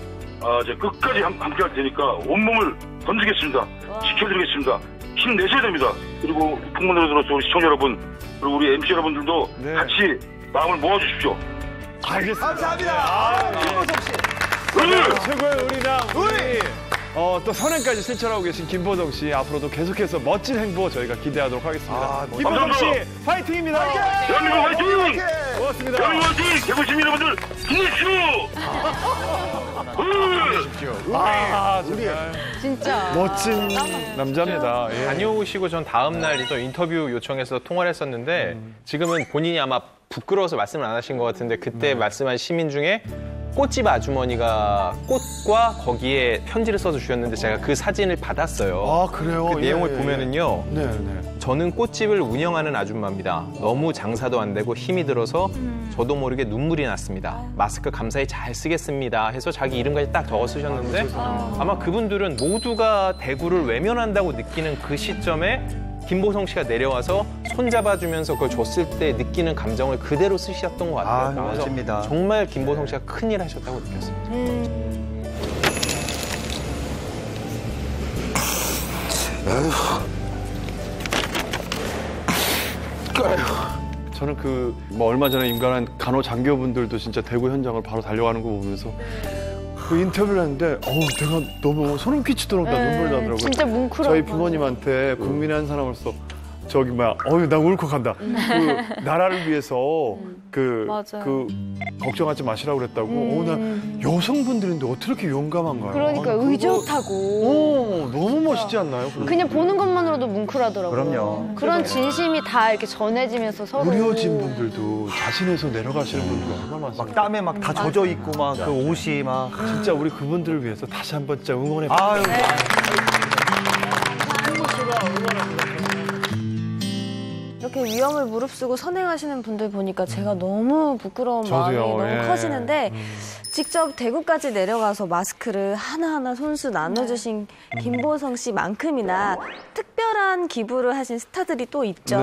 이제 끝까지 함께 할 테니까 온몸을 던지겠습니다. 지켜드리겠습니다. 힘내셔야 됩니다. 그리고 풍문으로 우리 시청자 여러분, 그리고 우리 MC 여러분들도 같이 마음을 모아주십시오. 알겠습니다. 감사합니다. 김보성 씨. 최고의 의리랑 우리 또 선행까지 실천하고 계신 김보성 씨 앞으로도 계속해서 멋진 행보 저희가 기대하도록 하겠습니다. 김보성 씨 파이팅입니다. 대한민국 화이팅! 고맙습니다. 대한민국 화이팅! 대구 시민 여러분들 힘내십시오! 정말 진짜 멋진 남자입니다. 예. 다녀오시고 전 다음 날 또 인터뷰 요청해서 통화를 했었는데 지금은 본인이 아마 부끄러워서 말씀을 안 하신 것 같은데 그때 말씀한 시민 중에 꽃집 아주머니가 꽃과 거기에 편지를 써서 주셨는데 제가 그 사진을 받았어요. 그래요? 그 내용을 보면은요. 네. 저는 꽃집을 운영하는 아줌마입니다. 너무 장사도 안 되고 힘이 들어서 저도 모르게 눈물이 났습니다. 마스크 감사히 잘 쓰겠습니다 해서 자기 이름까지 딱 적어 쓰셨는데 아마 그분들은 모두가 대구를 외면한다고 느끼는 그 시점에 김보성 씨가 내려와서 손잡아주면서 그걸 줬을 때 느끼는 감정을 그대로 쓰셨던 것 같아요. 그래서 멋집니다. 정말 김보성 씨가 큰일 하셨다고 느꼈어요. 저는 얼마 전에 임관한 간호장교분들도 진짜 대구 현장을 바로 달려가는 거 보면서 그 인터뷰를 했는데 내가 너무 소름 끼치도록 눈물 나더라고요. 진짜 뭉클하고. 저희 부모님한테 국민의 한 사람으로서 나 울컥한다. 그 나라를 위해서 걱정하지 마시라고 그랬다고. 나 여성분들인데 어떻게 이렇게 용감한가요? 그러니까 의젓하고. 너무 멋있지 않나요? 그냥 보는 것만으로도 뭉클하더라고요. 그럼요. 그런 진심이 다 이렇게 전해지면서 서로. 의료진 분들도 자신에서 내려가시는 분들이 얼마나 많습니까? 막 땀에 막 다 젖어 있고 막 그 옷이 막 진짜 우리 그분들을 위해서 다시 한번 진짜 응원해. 이렇게 위험을 무릅쓰고 선행하시는 분들 보니까 제가 너무 부끄러운 마음이 저도요, 너무 커지는데 직접 대구까지 내려가서 마스크를 하나하나 손수 나눠주신 김보성 씨만큼이나 특별한 기부를 하신 스타들이 또 있죠.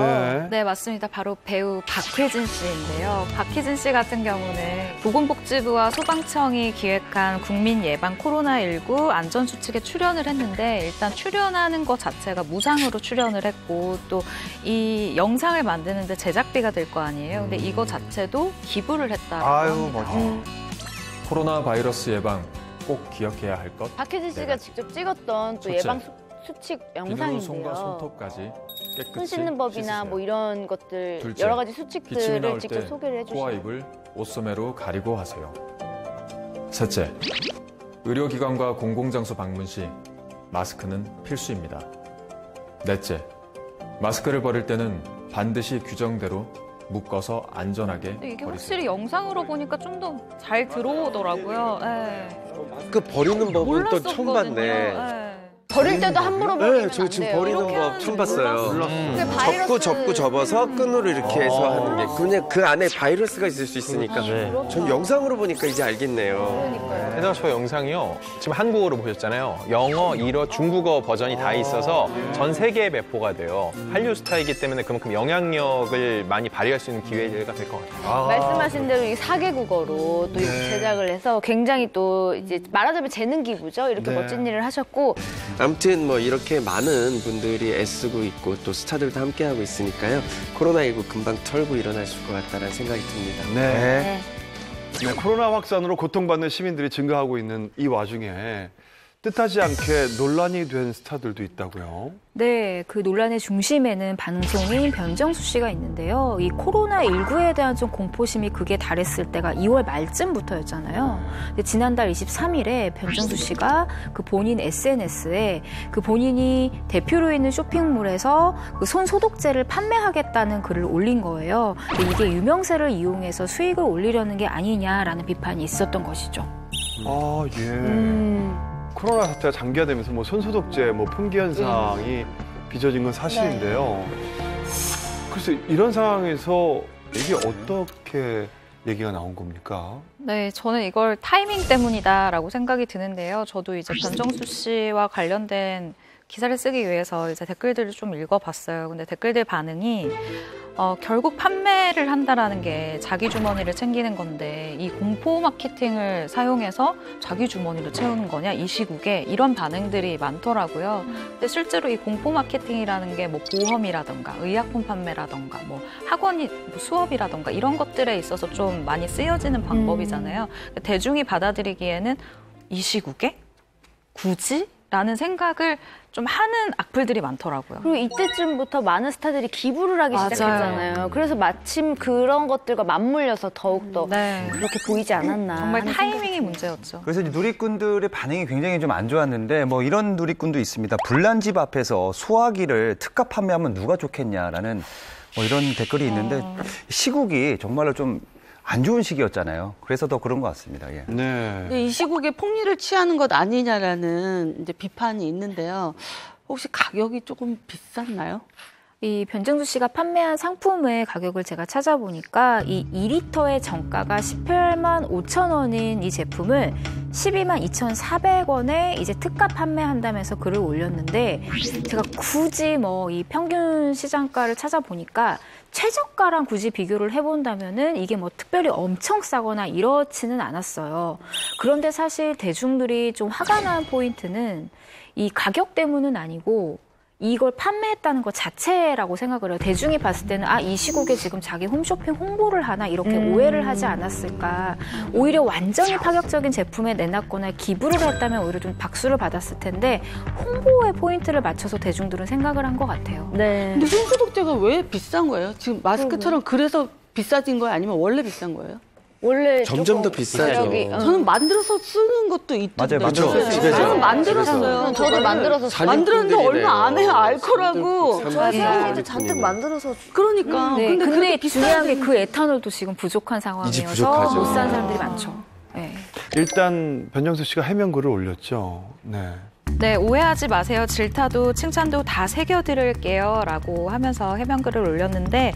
네, 맞습니다. 바로 배우 박혜진 씨인데요. 박혜진 씨 같은 경우는 보건복지부와 소방청이 기획한 국민 예방 코로나19 안전수칙에 출연을 했는데 일단 출연하는 것 자체가 무상으로 출연을 했고 또 이 영상을 만드는데 제작비가 될 거 아니에요. 근데 이거 자체도 기부를 했다라고 합니다. 코로나 바이러스 예방 꼭 기억해야 할 것. 박혜진 씨가 직접 찍었던 또 예방 수칙 비누 손과 영상인데요. 손톱까지 깨끗이 손 씻는 법이나 씻으세요. 뭐 이런 것들 둘째, 여러 가지 기침이 수칙들을 나올 직접 때 소개를 코와 해주시죠. 입을 옷소매로 가리고 하세요. 셋째, 의료기관과 공공장소 방문 시 마스크는 필수입니다. 넷째, 마스크를 버릴 때는 반드시 규정대로 묶어서 안전하게 근데 이게 버리세요. 확실히 영상으로 보니까 좀 더 잘 들어오더라고요. 네. 그 버리는 법은 또 처음 봤네. 네. 버릴 때도 함부로 버리면 네, 저 안 지금 돼요. 버리는 법 처음 봤어요. 바이러스- 접고 접어서 끈으로 이렇게 해서 하는 게 그냥 그 안에 바이러스가 있을 수 있으니까 전 영상으로 보니까 이제 알겠네요. 그래서 저 영상이요. 지금 한국어로 보셨잖아요. 영어, 일어, 중국어 버전이 다 있어서 전 세계에 배포가 돼요. 한류 스타이기 때문에 그만큼 영향력을 많이 발휘할 수 있는 기회가 될 것 같아요. 말씀하신 대로 이 4개국어로 또 이렇게 제작을 해서 굉장히 또 이제 말하자면 재능 기부죠. 이렇게 멋진 일을 하셨고 아무튼 뭐 이렇게 많은 분들이 애쓰고 있고 또 스타들도 함께하고 있으니까요. 코로나19 금방 털고 일어날 것 같다는 생각이 듭니다. 네, 코로나 확산으로 고통받는 시민들이 증가하고 있는 이 와중에 뜻하지 않게 논란이 된 스타들도 있다고요? 네, 그 논란의 중심에는 방송인 변정수 씨가 있는데요. 이 코로나19에 대한 좀 공포심이 극에 달했을 때가 2월 말쯤부터였잖아요. 근데 지난달 23일에 변정수 씨가 그 본인 SNS에 그 본인이 대표로 있는 쇼핑몰에서 그 손 소독제를 판매하겠다는 글을 올린 거예요. 근데 이게 유명세를 이용해서 수익을 올리려는 게 아니냐라는 비판이 있었던 것이죠. 아, 예. 코로나 사태가 장기화되면서 뭐 손소독제, 뭐 품귀 현상이 빚어진 건 사실인데요. 글쎄 이런 상황에서 이게 어떻게 얘기가 나온 겁니까? 네, 저는 이걸 타이밍 때문이다라고 생각이 드는데요. 저도 이제 변정수 씨와 관련된 기사를 쓰기 위해서 이제 댓글들을 좀 읽어봤어요. 근데 댓글들 반응이 결국 판매를 한다라는 게 자기 주머니를 챙기는 건데 이 공포 마케팅을 사용해서 자기 주머니를 채우는 거냐 이 시국에 이런 반응들이 많더라고요. 근데 실제로 이 공포 마케팅이라는 게 뭐 보험이라던가 의약품 판매라던가 뭐 학원이 뭐 수업이라던가 이런 것들에 있어서 좀 많이 쓰여지는 방법이잖아요. 대중이 받아들이기에는 이 시국에 굳이? 라는 생각을 좀 하는 악플들이 많더라고요. 그리고 이때쯤부터 많은 스타들이 기부를 하기 시작했잖아요. 그래서 마침 그런 것들과 맞물려서 더욱더 그렇게 보이지 않았나. 정말 타이밍이 문제였죠. 그래서 이제 누리꾼들의 반응이 굉장히 좀 안 좋았는데 뭐 이런 누리꾼도 있습니다. 불난집 앞에서 소화기를 특가 판매하면 누가 좋겠냐라는 뭐 이런 댓글이 있는데 시국이 정말로 좀 안 좋은 시기였잖아요. 그래서 더 그런 것 같습니다. 예. 네. 이 시국에 폭리를 취하는 것 아니냐라는 이제 비판이 있는데요. 혹시 가격이 조금 비쌌나요? 이 변정수 씨가 판매한 상품의 가격을 제가 찾아보니까 이 2리터의 정가가 18만 5천 원인 이 제품을 12만 2,400원에 이제 특가 판매한다면서 글을 올렸는데 제가 굳이 뭐 이 평균 시장가를 찾아보니까 최저가랑 굳이 비교를 해본다면은 이게 뭐 특별히 엄청 싸거나 이렇지는 않았어요. 그런데 사실 대중들이 좀 화가 난 포인트는 이 가격 때문은 아니고 이걸 판매했다는 것 자체라고 생각을 해요. 대중이 봤을 때는 이 시국에 지금 자기 홈쇼핑 홍보를 하나 이렇게 오해를 하지 않았을까. 오히려 완전히 파격적인 제품에 내놨거나 기부를 했다면 오히려 좀 박수를 받았을 텐데 홍보에 포인트를 맞춰서 대중들은 생각을 한 것 같아요. 네. 근데 손소독제가 왜 비싼 거예요? 지금 마스크처럼 그래서 비싸진 거예요? 아니면 원래 비싼 거예요? 원래 점점 더 비싸죠. 저는 만들어서 쓰는 것도 있던데. 맞아요, 만들어서 집에서. 저는 만들었어요. 저도 만들어서 만들었는데 얼마 안 해요, 알코라고. 저희가 잔뜩 만들어서. 그러니까. 네, 근데 중요한 게 그 에탄올도 지금 부족한 상황이어서 부족하죠. 못 사는 사람들이 많죠. 네. 일단 변정수 씨가 해명글을 올렸죠. 네. 네, 오해하지 마세요. 질타도 칭찬도 다 새겨드릴게요. 라고 하면서 해명글을 올렸는데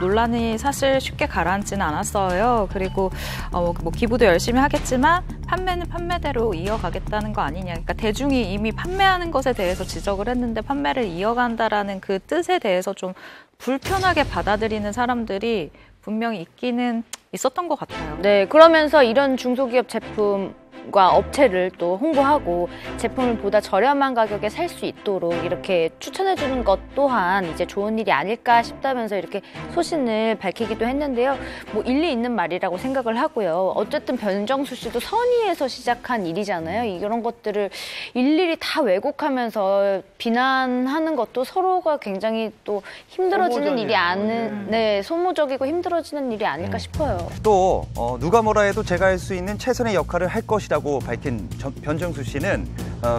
논란이 사실 쉽게 가라앉지는 않았어요. 그리고 뭐 기부도 열심히 하겠지만 판매는 판매대로 이어가겠다는 거 아니냐. 그러니까 대중이 이미 판매하는 것에 대해서 지적을 했는데 판매를 이어간다라는 그 뜻에 대해서 좀 불편하게 받아들이는 사람들이 분명히 있기는 있었던 것 같아요. 네, 그러면서 이런 중소기업 제품 과 업체를 또 홍보하고 제품을 보다 저렴한 가격에 살 수 있도록 이렇게 추천해주는 것 또한 이제 좋은 일이 아닐까 싶다면서 이렇게 소신을 밝히기도 했는데요. 뭐 일리 있는 말이라고 생각을 하고요. 어쨌든 변정수 씨도 선의에서 시작한 일이잖아요. 이런 것들을 일일이 다 왜곡하면서 비난하는 것도 서로가 굉장히 또 힘들어지는 일이 소모적이고 힘들어지는 일이 아닐까 싶어요. 또 누가 뭐라 해도 제가 할 수 있는 최선의 역할을 할 것이라고 밝힌 변정수 씨는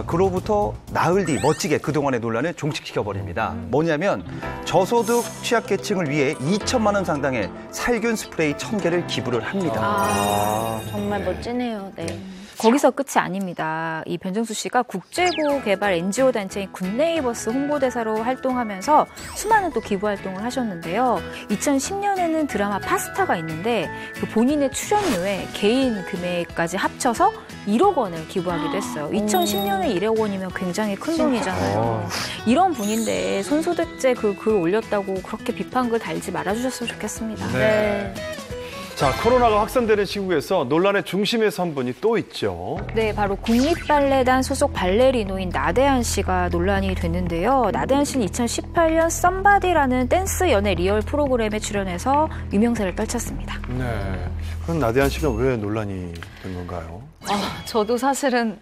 그로부터 나흘 뒤 멋지게 그동안의 논란을 종식시켜버립니다. 뭐냐면 저소득 취약계층을 위해 2천만 원 상당의 살균 스프레이 1,000개를 기부를 합니다. 정말 멋지네요. 네. 거기서 끝이 아닙니다. 이 변정수 씨가 국제고 개발 NGO 단체인 굿네이버스 홍보대사로 활동하면서 수많은 또 기부 활동을 하셨는데요. 2010년에는 드라마 파스타가 있는데 그 본인의 출연료에 개인 금액까지 합쳐서 1억 원을 기부하기도 했어요. 2010년에 1억 원이면 굉장히 큰 돈이잖아요. 이런 분인데 손소독제 그 글 올렸다고 그렇게 비판글 달지 말아주셨으면 좋겠습니다. 네. 자, 코로나가 확산되는 시국에서 논란의 중심에 선 분이 또 있죠. 네, 바로 국립발레단 소속 발레리노인 나대한 씨가 논란이 됐는데요. 나대한 씨는 2018년 썸바디라는 댄스 연애 리얼 프로그램에 출연해서 유명세를 떨쳤습니다. 네. 그럼 나대한 씨가 왜 논란이 된 건가요? 저도 사실은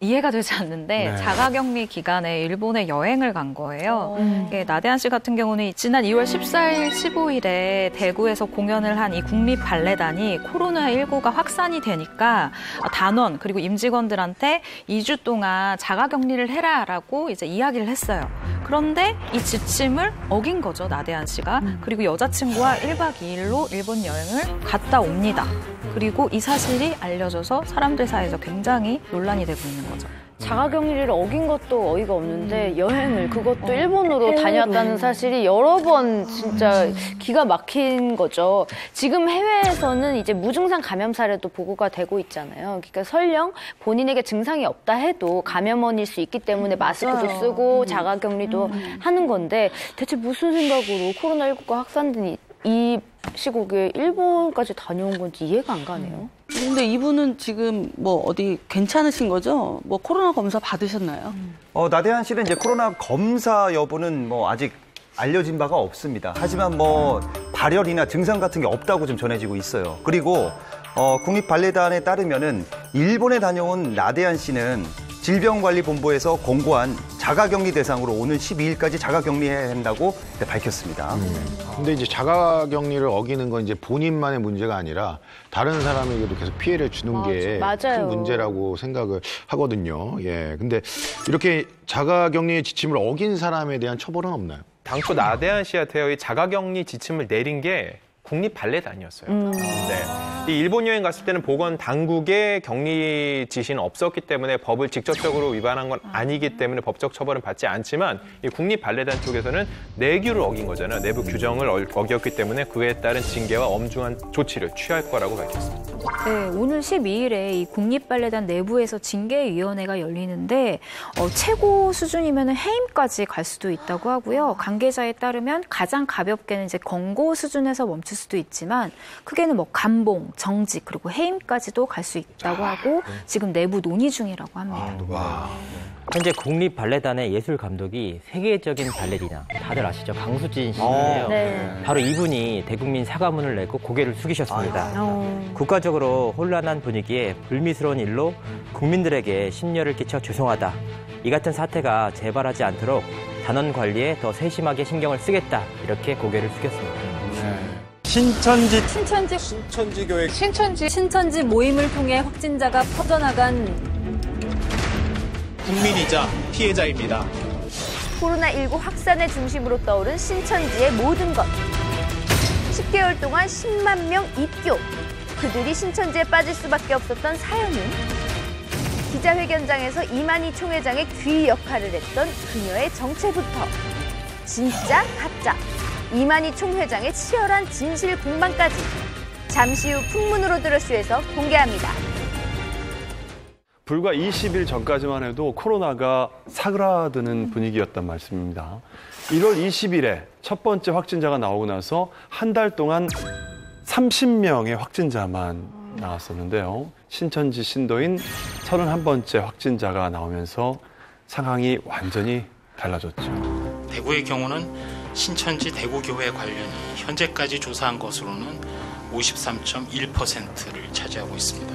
이해가 되지 않는데 네. 자가격리 기간에 일본에 여행을 간 거예요. 나대한 씨 같은 경우는 지난 2월 14일, 15일에 대구에서 공연을 한 이 국립발레단이 코로나19가 확산이 되니까 단원 그리고 임직원들한테 2주 동안 자가격리를 해라라고 이제 이야기를 했어요. 그런데 이 지침을 어긴 거죠, 나대한 씨가. 그리고 여자친구와 1박 2일로 일본 여행을 갔다 옵니다. 그리고 이 사실이 알려져서 사람들 사이에서 굉장히 논란이 되고 있는 거죠. 자가격리를 어긴 것도 어이가 없는데 여행을 그것도 일본으로 다녔다는 사실이 여러 번 진짜 기가 막힌 거죠. 지금 해외에서는 이제 무증상 감염 사례도 보고가 되고 있잖아요. 그러니까 설령 본인에게 증상이 없다 해도 감염원일 수 있기 때문에 마스크도 쓰고 자가격리도 하는 건데 대체 무슨 생각으로 코로나19가 확산된 이 시국에 일본까지 다녀온 건지 이해가 안 가네요. 근데 이분은 지금 뭐 어디 괜찮으신 거죠? 뭐 코로나 검사 받으셨나요? 나대한 씨는 이제 코로나 검사 여부는 뭐 아직 알려진 바가 없습니다. 하지만 뭐 발열이나 증상 같은 게 없다고 좀 전해지고 있어요. 그리고 국립발레단에 따르면은 일본에 다녀온 나대한 씨는 질병관리본부에서 공고한 자가격리 대상으로 오는 12일까지 자가격리해야 한다고 밝혔습니다. 근데 이제 자가격리를 어기는 건 이제 본인만의 문제가 아니라 다른 사람에게도 계속 피해를 주는 게 큰 문제라고 생각을 하거든요. 예. 근데 이렇게 자가격리의 지침을 어긴 사람에 대한 처벌은 없나요? 당초 나대한 씨한테 이 자가격리 지침을 내린 게 국립발레단이었어요. 네. 이 일본 여행 갔을 때는 보건 당국의 격리 지시는 없었기 때문에 법을 직접적으로 위반한 건 아니기 때문에 법적 처벌은 받지 않지만 이 국립발레단 쪽에서는 내규를 어긴 거잖아요. 내부 규정을 어겼기 때문에 그에 따른 징계와 엄중한 조치를 취할 거라고 밝혔습니다. 네, 오늘 12일에 이 국립발레단 내부에서 징계위원회가 열리는데 최고 수준이면 해임까지 갈 수도 있다고 하고요. 관계자에 따르면 가장 가볍게는 이제 권고 수준에서 멈출 수도 있지만 크게는 뭐 감봉, 정직 그리고 해임까지도 갈 수 있다고 하고 지금 내부 논의 중이라고 합니다. 현재 국립발레단의 예술 감독이 세계적인 발레리나 다들 아시죠? 강수진 씨인데요. 네. 바로 이분이 대국민 사과문을 내고 고개를 숙이셨습니다. 국가적으로 혼란한 분위기에 불미스러운 일로 국민들에게 심려를 끼쳐 죄송하다. 이 같은 사태가 재발하지 않도록 단원 관리에 더 세심하게 신경을 쓰겠다. 이렇게 고개를 숙였습니다. 신천지 모임을 통해 확진자가 퍼져나간 국민이자 피해자입니다. 코로나19 확산의 중심으로 떠오른 신천지의 모든 것. 10개월 동안 10만 명 입교. 그들이 신천지에 빠질 수밖에 없었던 사연은 기자회견장에서 이만희 총회장의 귀 역할을 했던 그녀의 정체부터 진짜 가짜 이만희 총회장의 치열한 진실 공방까지 잠시 후 풍문으로 들어쇼에서 공개합니다. 불과 20일 전까지만 해도 코로나가 사그라드는 분위기였단 말씀입니다. 1월 20일에 첫 번째 확진자가 나오고 나서 한 달 동안 30명의 확진자만 나왔었는데요. 신천지 신도인 31번째 확진자가 나오면서 상황이 완전히 달라졌죠. 대구의 경우는 신천지 대구교회 관련이 현재까지 조사한 것으로는 53.1%를 차지하고 있습니다.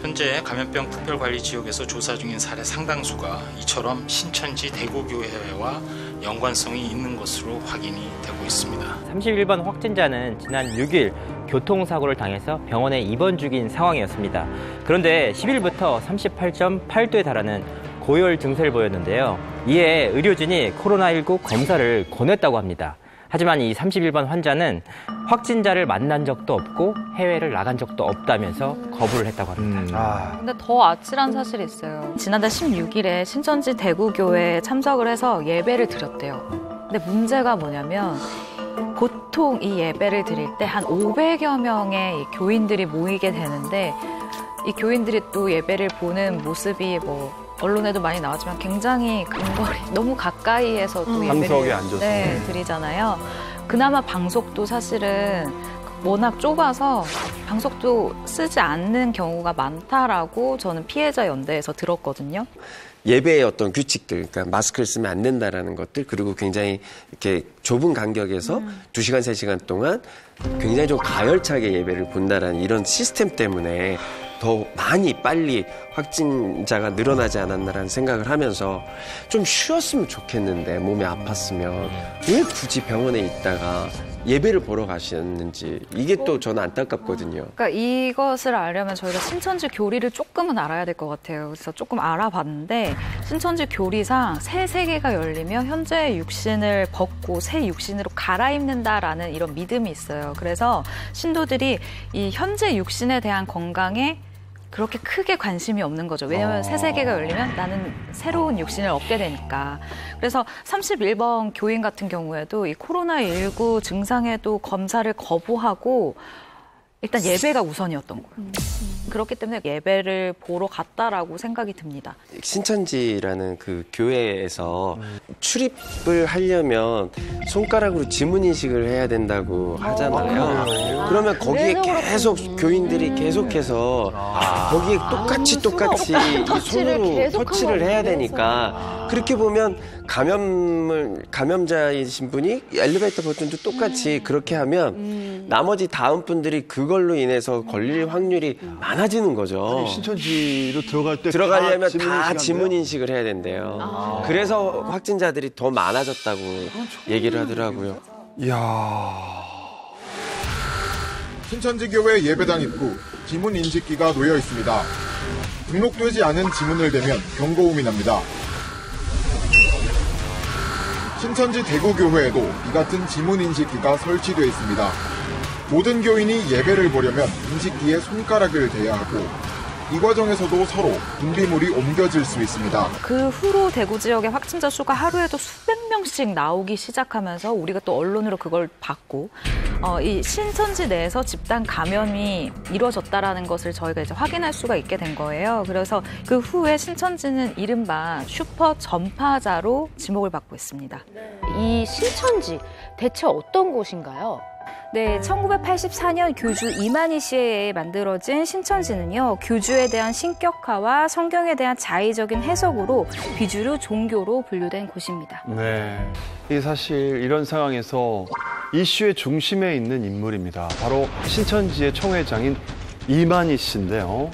현재 감염병 특별관리지역에서 조사 중인 사례 상당수가 이처럼 신천지 대구교회와 연관성이 있는 것으로 확인이 되고 있습니다. 31번 확진자는 지난 6일 교통사고를 당해서 병원에 입원 중인 상황이었습니다. 그런데 10일부터 38.8도에 달하는 고열 증세를 보였는데요. 이에 의료진이 코로나19 검사를 권했다고 합니다. 하지만 이 31번 환자는 확진자를 만난 적도 없고 해외를 나간 적도 없다면서 거부를 했다고 합니다. 근데 더 아찔한 사실이 있어요. 지난달 16일에 신천지 대구교회에 참석을 해서 예배를 드렸대요. 근데 문제가 뭐냐면 보통 이 예배를 드릴 때 한 500여 명의 교인들이 모이게 되는데 이 교인들이 또 예배를 보는 모습이 뭐 언론에도 많이 나왔지만 굉장히 근거리 너무 가까이에서 또 방석에 예배를 앉아서. 드리잖아요. 그나마 방석도 사실은 워낙 좁아서 방석도 쓰지 않는 경우가 많다라고 저는 피해자 연대에서 들었거든요. 예배의 어떤 규칙들, 그러니까 마스크를 쓰면 안 된다라는 것들, 그리고 굉장히 이렇게 좁은 간격에서 2시간, 3시간 동안 굉장히 좀 가열차게 예배를 본다라는 이런 시스템 때문에 더 많이 빨리 확진자가 늘어나지 않았나라는 생각을 하면서 좀 쉬었으면 좋겠는데 몸이 아팠으면 왜 굳이 병원에 있다가 예배를 보러 가셨는지 이게 또 저는 안타깝거든요. 그러니까 이것을 알려면 저희가 신천지 교리를 조금은 알아야 될 것 같아요. 그래서 조금 알아봤는데 신천지 교리상 새 세계가 열리며 현재의 육신을 벗고 새 육신으로 갈아입는다라는 이런 믿음이 있어요. 그래서 신도들이 이 현재 육신에 대한 건강에 그렇게 크게 관심이 없는 거죠. 왜냐하면 새 세계가 열리면 나는 새로운 육신을 얻게 되니까. 그래서 31번 교인 같은 경우에도 이 코로나19 증상에도 검사를 거부하고 일단 예배가 우선이었던 거예요. 그렇기 때문에 예배를 보러 갔다라고 생각이 듭니다. 신천지라는 그 교회에서 출입을 하려면 손가락으로 지문 인식을 해야 된다고 하잖아요. 그러면 거기에 계속 교인들이 계속해서 거기에 똑같이 이 손으로 터치를 해야 되니까 그렇게 보면 감염자이신 분이 엘리베이터 버튼도 똑같이 그렇게 하면 나머지 다음 분들이 그걸로 인해서 걸릴 확률이 많아지는 거죠. 신천지로 들어가려면 다 지문 인식을 해야 된대요. 그래서 확진자들이 더 많아졌다고 얘기를 하더라고요. 이야. 신천지교회 예배당 입구 지문 인식기가 놓여 있습니다. 등록되지 않은 지문을 대면 경고음이 납니다. 신천지 대구교회에도 이 같은 지문 인식기가 설치되어 있습니다. 모든 교인이 예배를 보려면 인식기에 손가락을 대야 하고 이 과정에서도 서로 분비물이 옮겨질 수 있습니다. 그 후로 대구 지역의 확진자 수가 하루에도 수백 명씩 나오기 시작하면서 우리가 또 언론으로 그걸 봤고 이 신천지 내에서 집단 감염이 이루어졌다라는 것을 저희가 이제 확인할 수가 있게 된 거예요. 그래서 그 후에 신천지는 이른바 슈퍼 전파자로 지목을 받고 있습니다. 이 신천지 대체 어떤 곳인가요? 네, 1984년 교주 이만희 씨에 만들어진 신천지는요, 교주에 대한 신격화와 성경에 대한 자의적인 해석으로 비주류 종교로 분류된 곳입니다. 네. 이 사실 이런 상황에서 이슈의 중심에 있는 인물입니다. 바로 신천지의 총회장인 이만희 씨인데요.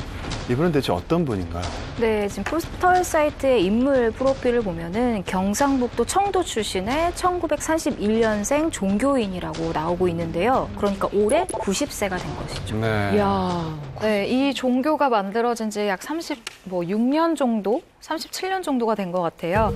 이분은 대체 어떤 분인가요? 네, 지금 포스털 사이트의 인물 프로필을 보면은 경상북도 청도 출신의 1931년생 종교인이라고 나오고 있는데요. 그러니까 올해 90세가 된 것이죠. 네. 이야. 네, 이 종교가 만들어진 지 약 36년 정도? 37년 정도가 된 것 같아요.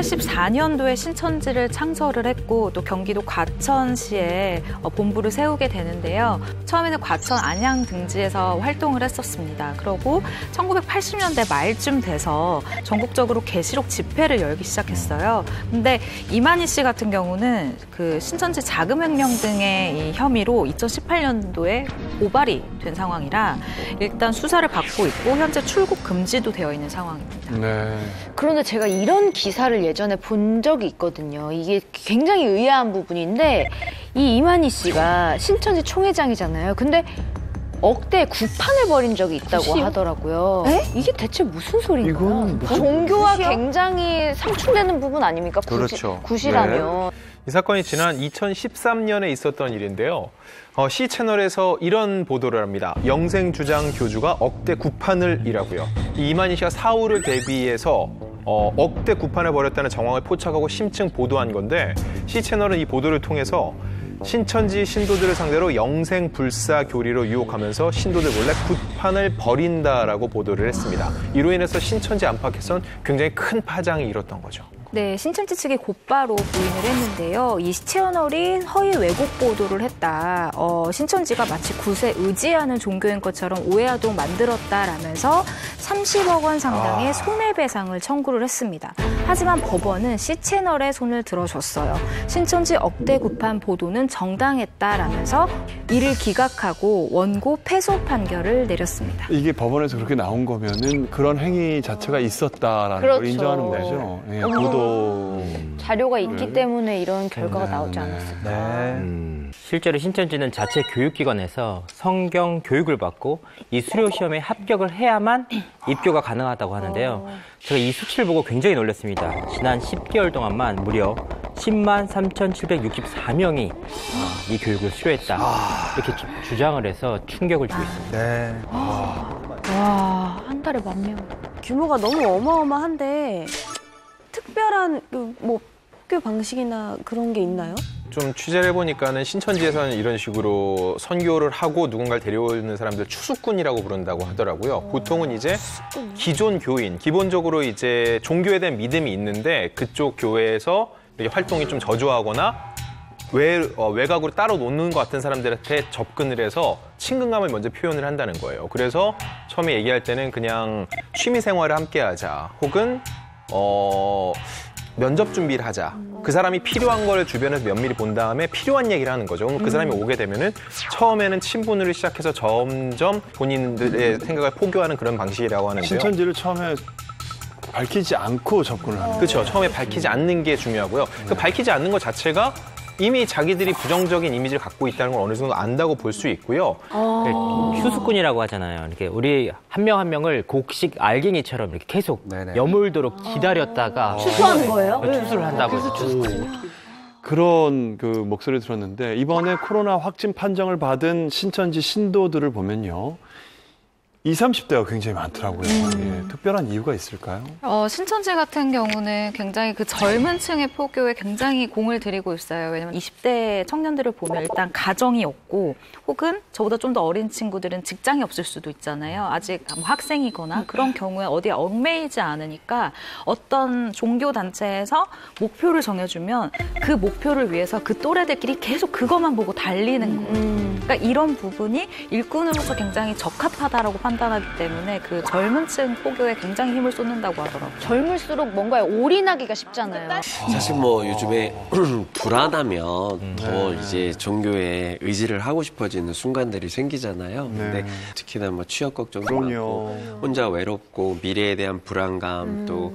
1984년도에 신천지를 창설을 했고 또 경기도 과천시에 본부를 세우게 되는데요. 처음에는 과천 안양 등지에서 활동을 했었습니다. 그러고 1980년대 말쯤 돼서 전국적으로 계시록 집회를 열기 시작했어요. 근데 이만희 씨 같은 경우는 그 신천지 자금횡령 등의 이 혐의로 2018년도에 고발이 된 상황이라 일단 수사를 받고 있고 현재 출국 금지도 되어 있는 상황입니다. 네. 그런데 제가 이런 기사를 예전에 본 적이 있거든요. 이게 굉장히 의아한 부분인데 이 이만희 씨가 신천지 총회장이잖아요. 근데 억대 구판을 벌인 적이 있다고 구시요? 하더라고요. 에? 이게 대체 무슨 소리인가요? 이건 무슨- 종교와 구시요? 굉장히 상충되는 부분 아닙니까? 그렇죠. 구시라면. 이 사건이 지난 2013년에 있었던 일인데요. C 채널에서 이런 보도를 합니다. 영생주장 교주가 억대 구판을 이라고요. 이만희 씨가 사후를 대비해서 억대 구판을 벌였다는 정황을 포착하고 심층 보도한 건데 C 채널은 이 보도를 통해서 신천지 신도들을 상대로 영생불사 교리로 유혹하면서 신도들 몰래 굿판을 벌인다라고 보도를 했습니다. 이로 인해서 신천지 안팎에선 굉장히 큰 파장이 일었던 거죠. 네, 신천지 측이 곧바로 부인을 했는데요. 이 채널이 허위 왜곡 보도를 했다. 신천지가 마치 굿에 의지하는 종교인 것처럼 오해하도록 만들었다라면서 30억 원 상당의 손해배상을 청구를 했습니다. 하지만 법원은 C채널의 손을 들어줬어요. 신천지 억대 구판 보도는 정당했다라면서 이를 기각하고 원고 패소 판결을 내렸습니다. 이게 법원에서 그렇게 나온 거면은 그런 행위 자체가 있었다라는 그렇죠. 걸 인정하는 거죠. 예, 보도. 자료가 있기 때문에 이런 결과가 나오지 않았을까. 실제로 신천지는 자체 교육기관에서 성경 교육을 받고 이 수료 시험에 합격을 해야만 입교가 가능하다고 하는데요. 제가 이 수치를 보고 굉장히 놀랐습니다. 지난 10개월 동안만 무려 10만 3,764명이 이 교육을 수료했다. 이렇게 주장을 해서 충격을 주고 있습니다. 네. 와, 한 달에 10,000명. 규모가 너무 어마어마한데 특별한 뭐 학교 방식이나 그런 게 있나요? 좀 취재를 해보니까는 신천지에서는 이런 식으로 선교를 하고 누군가를 데려오는 사람들 추수꾼이라고 부른다고 하더라고요. 보통은 이제 기존 교인, 기본적으로 이제 종교에 대한 믿음이 있는데 그쪽 교회에서 이렇게 활동이 좀 저조하거나 외곽으로 따로 놓는 것 같은 사람들한테 접근을 해서 친근감을 먼저 표현을 한다는 거예요. 그래서 처음에 얘기할 때는 그냥 취미 생활을 함께 하자, 혹은 면접 준비를 하자. 그 사람이 필요한 걸 주변에서 면밀히 본 다음에 필요한 얘기를 하는 거죠. 그 사람이 오게 되면은 처음에는 친분을 시작해서 점점 본인들의 생각을 포교하는 그런 방식이라고 하는데요. 신천지를 처음에 밝히지 않고 접근을 하는 거예요. 그렇죠. 처음에 밝히지 않는 게 중요하고요. 그 밝히지 않는 것 자체가 이미 자기들이 부정적인 이미지를 갖고 있다는 걸 어느 정도 안다고 볼 수 있고요. 추수꾼이라고 하잖아요. 이렇게 우리 한 명 한 명을 곡식 알갱이처럼 이렇게 계속 여물도록 기다렸다가 추수하는 거예요? 추수를 한다고 해서 그런 그 목소리를 들었는데 이번에 코로나 확진 판정을 받은 신천지 신도들을 보면요. 20, 30대가 굉장히 많더라고요. 예, 특별한 이유가 있을까요? 신천지 같은 경우는 굉장히 그 젊은 층의 포교에 굉장히 공을 들이고 있어요. 왜냐면 20대 청년들을 보면 일단 가정이 없고, 혹은 저보다 좀 더 어린 친구들은 직장이 없을 수도 있잖아요. 아직 뭐 학생이거나 그런 경우에 어디에 얽매이지 않으니까 어떤 종교단체에서 목표를 정해주면 그 목표를 위해서 그 또래들끼리 계속 그것만 보고 달리는 거예요. 그러니까 이런 부분이 일꾼으로서 굉장히 적합하다라고 판단하기 때문에 그 젊은 층 포교에 굉장히 힘을 쏟는다고 하더라고요. 젊을수록 뭔가에 올인하기가 쉽잖아요. 사실 뭐 요즘에 불안하면 더 이제 종교에 의지를 하고 싶어지는 순간들이 생기잖아요. 근데 특히나 뭐 취업 걱정도 많고 혼자 외롭고 미래에 대한 불안감 또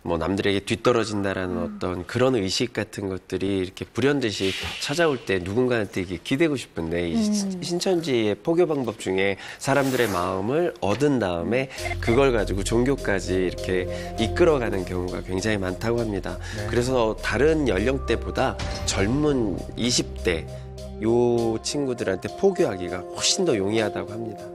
뭐 남들에게 뒤떨어진다라는 어떤 그런 의식 같은 것들이 이렇게 불현듯이 찾아올 때 누군가한테 이게 기대고 싶은데 이 신천지의 포교 방법 중에 사람들의 마음을 얻은 다음에 그걸 가지고 종교까지 이렇게 이끌어가는 경우가 굉장히 많다고 합니다. 그래서 다른 연령대보다 젊은 20대 요 친구들한테 포교하기가 훨씬 더 용이하다고 합니다.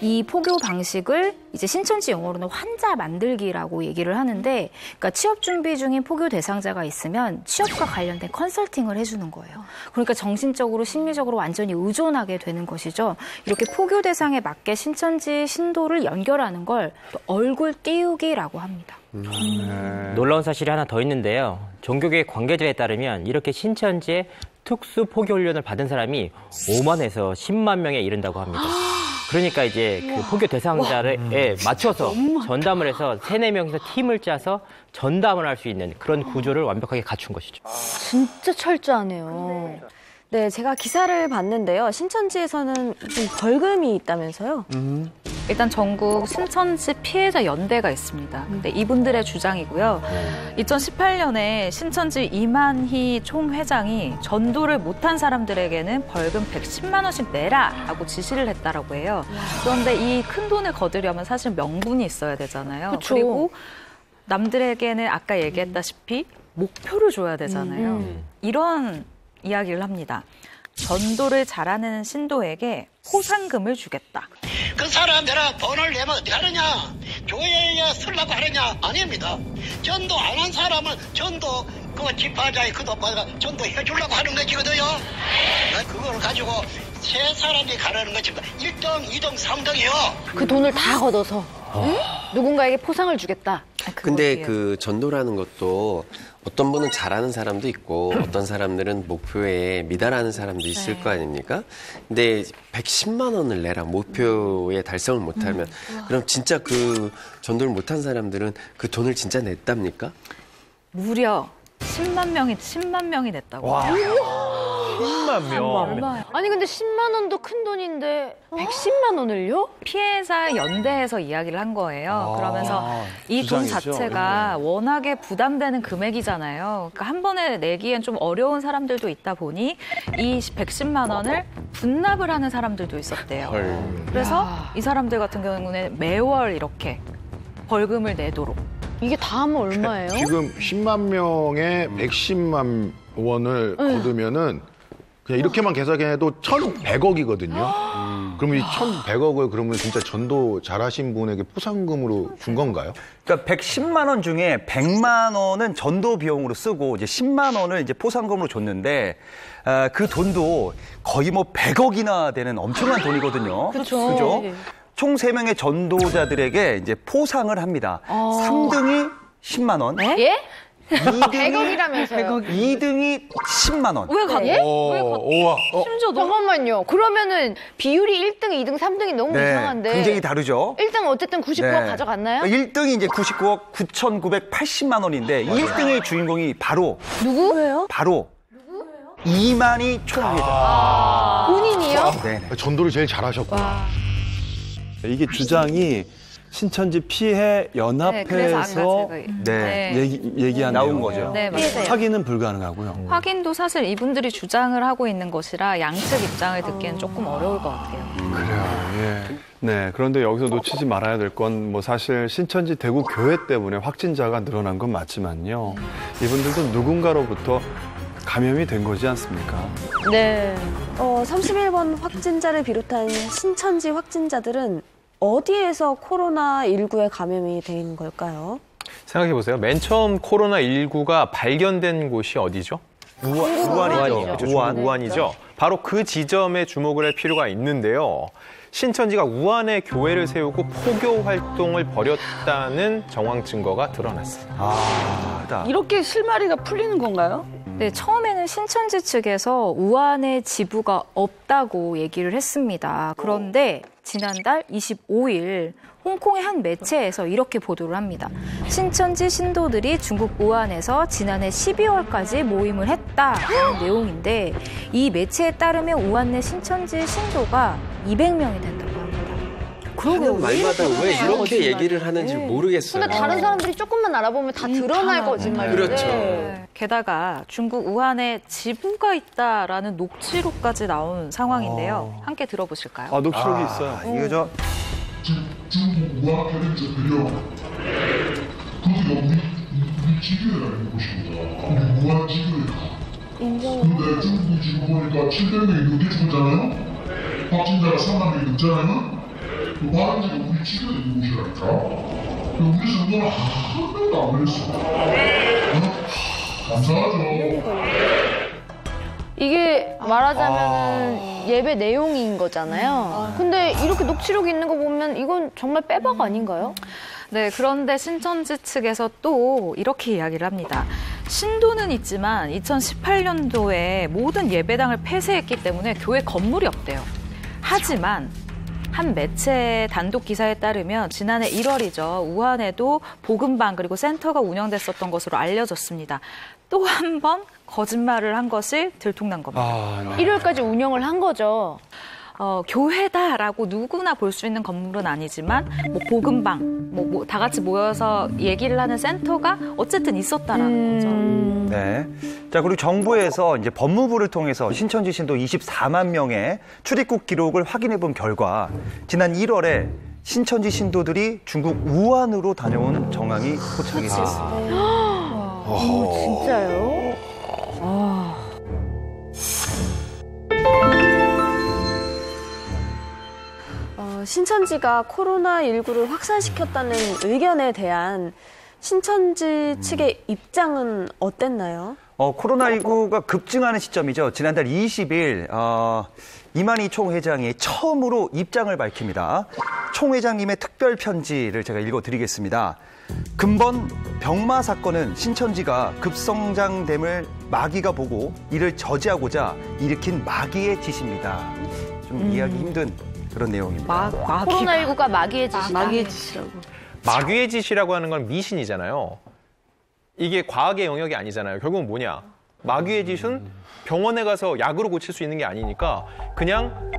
이 포교 방식을 이제 신천지 용어로는 환자 만들기라고 얘기를 하는데, 그러니까 취업 준비 중인 포교 대상자가 있으면 취업과 관련된 컨설팅을 해주는 거예요. 그러니까 정신적으로 심리적으로 완전히 의존하게 되는 것이죠. 이렇게 포교 대상에 맞게 신천지 신도를 연결하는 걸 얼굴 띄우기라고 합니다. 놀라운 사실이 하나 더 있는데요. 종교계 관계자에 따르면 이렇게 신천지에 특수 포교 훈련을 받은 사람이 5만에서 10만 명에 이른다고 합니다. 그러니까 이제 그 포교 대상자에 맞춰서 전담을 해서 3, 4명이서 팀을 짜서 전담을 할 수 있는 그런 구조를 완벽하게 갖춘 것이죠. 진짜 철저하네요. 네, 제가 기사를 봤는데요. 신천지에서는 좀 벌금이 있다면서요? 일단 전국 신천지 피해자 연대가 있습니다. 근데 이분들의 주장이고요. 2018년에 신천지 이만희 총회장이 전도를 못한 사람들에게는 벌금 110만 원씩 내라라고 지시를 했다라고 해요. 그런데 이 큰 돈을 거두려면 사실 명분이 있어야 되잖아요. 그쵸. 그리고 남들에게는 아까 얘기했다시피 목표를 줘야 되잖아요. 이런 이야기를 합니다. 전도를 잘하는 신도에게 포상금을 주겠다. 그 사람들은 돈을 내면 어떻게 하느냐? 교회에 쓰려고 하느냐? 아닙니다. 전도 안 한 사람은 전도 그 집화자의 그 돈 받아 전도 해주려고 하는 것이거든요. 그걸 가지고 세 사람이 가라는 것입니다. 1등, 2등, 3등이요. 그 돈을 다 걷어서 누군가에게 포상을 주겠다. 근데 그 전도라는 것도 어떤 분은 잘하는 사람도 있고 어떤 사람들은 목표에 미달하는 사람도 있을 거 아닙니까? 근데 110만 원을 내라 목표에 달성을 못하면 그럼 진짜 그 전도를 못한 사람들은 그 돈을 진짜 냈답니까? 무려 10만 명이 냈다고. 와. 10만 명. 아니 근데 10만 원도 큰 돈인데 110만 원을요? 피해자 연대에서 이야기를 한 거예요. 그러면서 이 돈 주장이죠. 자체가 워낙에 부담되는 금액이잖아요. 그러니까 한 번에 내기엔 좀 어려운 사람들도 있다 보니 이 110만 원을 분납을 하는 사람들도 있었대요. 그래서 이 사람들 같은 경우는 매월 이렇게 벌금을 내도록. 이게 다 하면 얼마예요? 지금 10만 명에 110만 원을 거두면은 그냥 이렇게만 계산해도 1,100억이거든요. 그러면 이 1,100억을 그러면 진짜 전도 잘하신 분에게 포상금으로 준 건가요? 그러니까 110만 원 중에 100만 원은 전도 비용으로 쓰고 이제 10만 원을 이제 포상금으로 줬는데 그 돈도 거의 뭐 100억이나 되는 엄청난 돈이거든요. 그죠? 총 3명의 전도자들에게 이제 포상을 합니다. 3등이 10만 원. 예? 100억이라면서요. 2등이 10만 원. 왜 갔대? 우와. 심지어 잠깐만요. 그러면은 비율이 1등, 2등, 3등이 너무 이상한데. 굉장히 다르죠. 1등은 어쨌든 99억 가져갔나요? 1등이 이제 99억 9,980만 원인데 1등의 주인공이 바로 누구예요? 바로 이만희 총리입니다. 본인이요? 네. 전도를 제일 잘하셨구나. 이게 주장이 신천지 피해 연합회에서 얘기한 나온 거죠. 네, 맞아요. 확인은 불가능하고요. 확인도 사실 이분들이 주장을 하고 있는 것이라 양측 입장을 듣기엔 조금 어려울 것 같아요. 그래요. 예. 네. 그런데 여기서 놓치지 말아야 될 건 뭐 사실 신천지 대구 교회 때문에 확진자가 늘어난 건 맞지만요. 이분들도 누군가로부터 감염이 된 거지 않습니까? 네. 31번 확진자를 비롯한 신천지 확진자들은 어디에서 코로나19에 감염이 된 걸까요? 생각해보세요. 맨 처음 코로나19가 발견된 곳이 어디죠? 우한이죠. 그렇죠. 우한이죠. 바로 그 지점에 주목을 할 필요가 있는데요. 신천지가 우한에 교회를 세우고 포교 활동을 벌였다는 정황 증거가 드러났습니다. 이렇게 실마리가 풀리는 건가요? 네, 처음에는 신천지 측에서 우한에 지부가 없다고 얘기를 했습니다. 그런데 지난달 25일 홍콩의 한 매체에서 이렇게 보도를 합니다. 신천지 신도들이 중국 우한에서 지난해 12월까지 모임을 했다는 내용인데 이 매체에 따르면 우한 내 신천지 신도가 200명이 된다고 합니다. 하는 말마다 왜 이렇게 얘기를 하는지 모르겠어요. 근데 다른 사람들이 조금만 알아보면 다 드러날 거짓말인데. 그렇죠. 게다가 중국 우한에 지부가 있다라는 녹취록까지 나온 상황인데요. 함께 들어보실까요? 녹취록이 있어요. 이거 저 중국 우한 편집자들이요. 거기가 우리 지교회가 있는 곳입니다. 우리 우한 지교회가. 근데 중국 지구 보니까 700명이 넘게 죽었잖아요. 확진자가 3만 명이 넘잖아요. 그 발언지가 우리 지교회 있는 곳이라니까. 우리 정도는 한 명도 안 걸렸어. 감사하죠. 이게 말하자면 예배 내용인 거잖아요. 근데 이렇게 녹취록이 있는 거 보면 이건 정말 빼박 아닌가요? 네, 그런데 신천지 측에서 또 이렇게 이야기를 합니다. 신도는 있지만 2018년도에 모든 예배당을 폐쇄했기 때문에 교회 건물이 없대요. 하지만 한 매체 단독 기사에 따르면 지난해 1월이죠. 우한에도 복음방 그리고 센터가 운영됐었던 것으로 알려졌습니다. 또 한 번 거짓말을 한 것이 들통난 겁니다. 1월까지 운영을 한 거죠. 교회다라고 누구나 볼 수 있는 건물은 아니지만 뭐 복음방, 뭐 다 같이 모여서 얘기를 하는 센터가 어쨌든 있었다라는 거죠. 네. 자, 그리고 정부에서 이제 법무부를 통해서 신천지 신도 24만 명의 출입국 기록을 확인해 본 결과 지난 1월에 신천지 신도들이 중국 우한으로 다녀온 정황이 포착이 됐습니다. 진짜요? 신천지가 코로나19를 확산시켰다는 의견에 대한 신천지 측의 입장은 어땠나요? 코로나19가 급증하는 시점이죠. 지난달 20일 이만희 총회장이 처음으로 입장을 밝힙니다. 총회장님의 특별 편지를 제가 읽어드리겠습니다. 근본 병마 사건은 신천지가 급성장됨을 마귀가 보고 이를 저지하고자 일으킨 마귀의 짓입니다. 좀 이해하기 힘든 그런 내용입니다. 코로나19가 마귀의 짓이다. 마귀의 짓이라고. 마귀의 짓이라고 하는 건 미신이잖아요. 이게 과학의 영역이 아니잖아요. 결국은 뭐냐? 마귀의 짓은 병원에 가서 약으로 고칠 수 있는 게 아니니까 그냥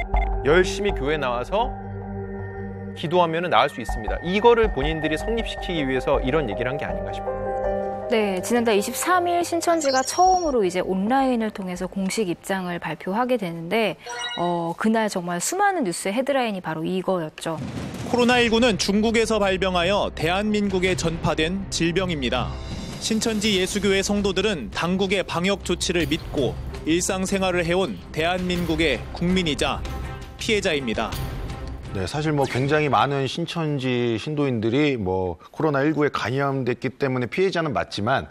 열심히 교회 나와서 기도하면 나을 수 있습니다. 이거를 본인들이 성립시키기 위해서 이런 얘기를 한 게 아닌가 싶어요. 네, 지난달 23일 신천지가 처음으로 이제 온라인을 통해서 공식 입장을 발표하게 되는데 그날 정말 수많은 뉴스의 헤드라인이 바로 이거였죠. 코로나19는 중국에서 발병하여 대한민국에 전파된 질병입니다. 신천지 예수교회 성도들은 당국의 방역 조치를 믿고 일상생활을 해온 대한민국의 국민이자 피해자입니다. 네, 사실 뭐 굉장히 많은 신천지 신도인들이 뭐 코로나19에 감염됐기 때문에 피해자는 맞지만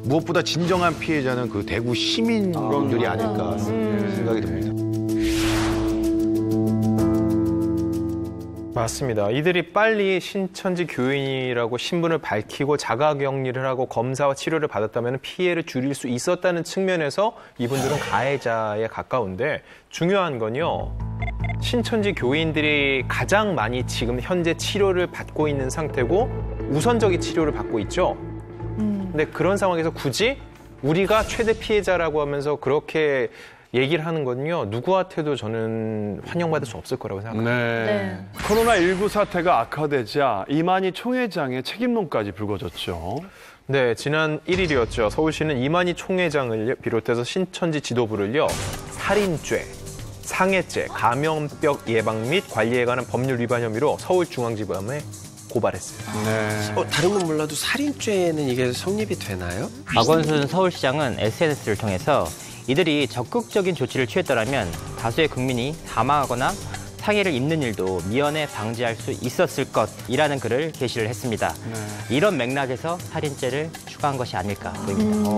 무엇보다 진정한 피해자는 그 대구 시민들이 아닐까 생각이 듭니다. 맞습니다. 이들이 빨리 신천지 교인이라고 신분을 밝히고 자가격리를 하고 검사와 치료를 받았다면 피해를 줄일 수 있었다는 측면에서 이분들은 가해자에 가까운데 중요한 건요. 신천지 교인들이 가장 많이 지금 현재 치료를 받고 있는 상태고 우선적인 치료를 받고 있죠. 근데 그런 상황에서 굳이 우리가 최대 피해자라고 하면서 그렇게 얘기를 하는 건요. 누구한테도 저는 환영받을 수 없을 거라고 생각합니다. 네. 코로나19 사태가 악화되자 이만희 총회장의 책임론까지 불거졌죠. 네, 지난 1일이었죠. 서울시는 이만희 총회장을 비롯해서 신천지 지도부를요. 살인죄, 상해죄, 감염병 예방 및 관리에 관한 법률 위반 혐의로 서울중앙지검에 고발했어요. 네. 다른 건 몰라도 살인죄는 이게 성립이 되나요? 박원순 서울시장은 SNS를 통해서 이들이 적극적인 조치를 취했더라면 다수의 국민이 사망하거나 상해를 입는 일도 미연에 방지할 수 있었을 것이라는 글을 게시를 했습니다. 이런 맥락에서 살인죄를 추가한 것이 아닐까 보입니다.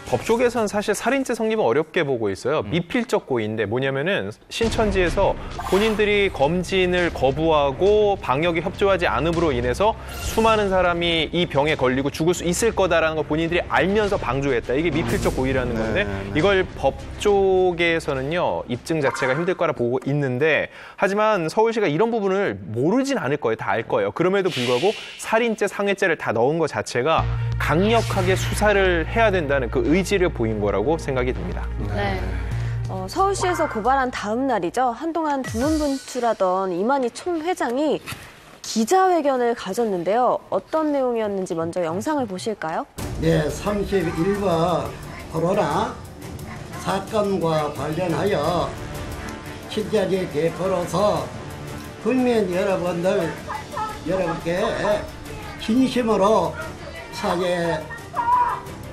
법조계에서는 사실 살인죄 성립은 어렵게 보고 있어요. 미필적 고의인데 뭐냐면은 신천지에서 본인들이 검진을 거부하고 방역에 협조하지 않음으로 인해서 수많은 사람이 이 병에 걸리고 죽을 수 있을 거다라는 걸 본인들이 알면서 방조했다. 이게 미필적 고의라는 건데 이걸 법조계에서는요. 입증 자체가 힘들 거라 보고 있는데 하지만 서울시가 이런 부분을 모르진 않을 거예요. 다 알 거예요. 그럼에도 불구하고 살인죄, 상해죄를 다 넣은 것 자체가 강력하게 수사를 해야 된다는 그 의지를 보인 거라고 생각이 듭니다. 네. 서울시에서 고발한 다음 날이죠. 한동안 두문분출하던 이만희 총회장이 기자회견을 가졌는데요. 어떤 내용이었는지 먼저 영상을 보실까요? 네, 31번 코로나 사건과 관련하여 신천지 대표로서 국민 여러분께 진심으로 사죄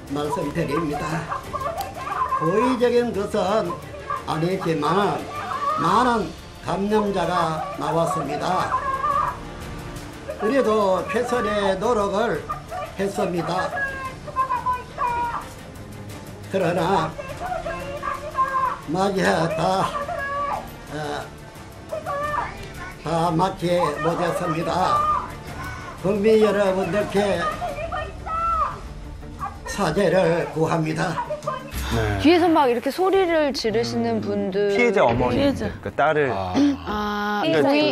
말씀드립니다. 고의적인 것은 아니지만 많은 감염자가 나왔습니다. 그래도 최선의 노력을 했습니다. 그러나 다 맞지 못했습니다. 국민 여러분들께 사죄를 구합니다. 네. 뒤에서 막 이렇게 소리를 지르시는 분들. 피해자 어머니, 그 딸을.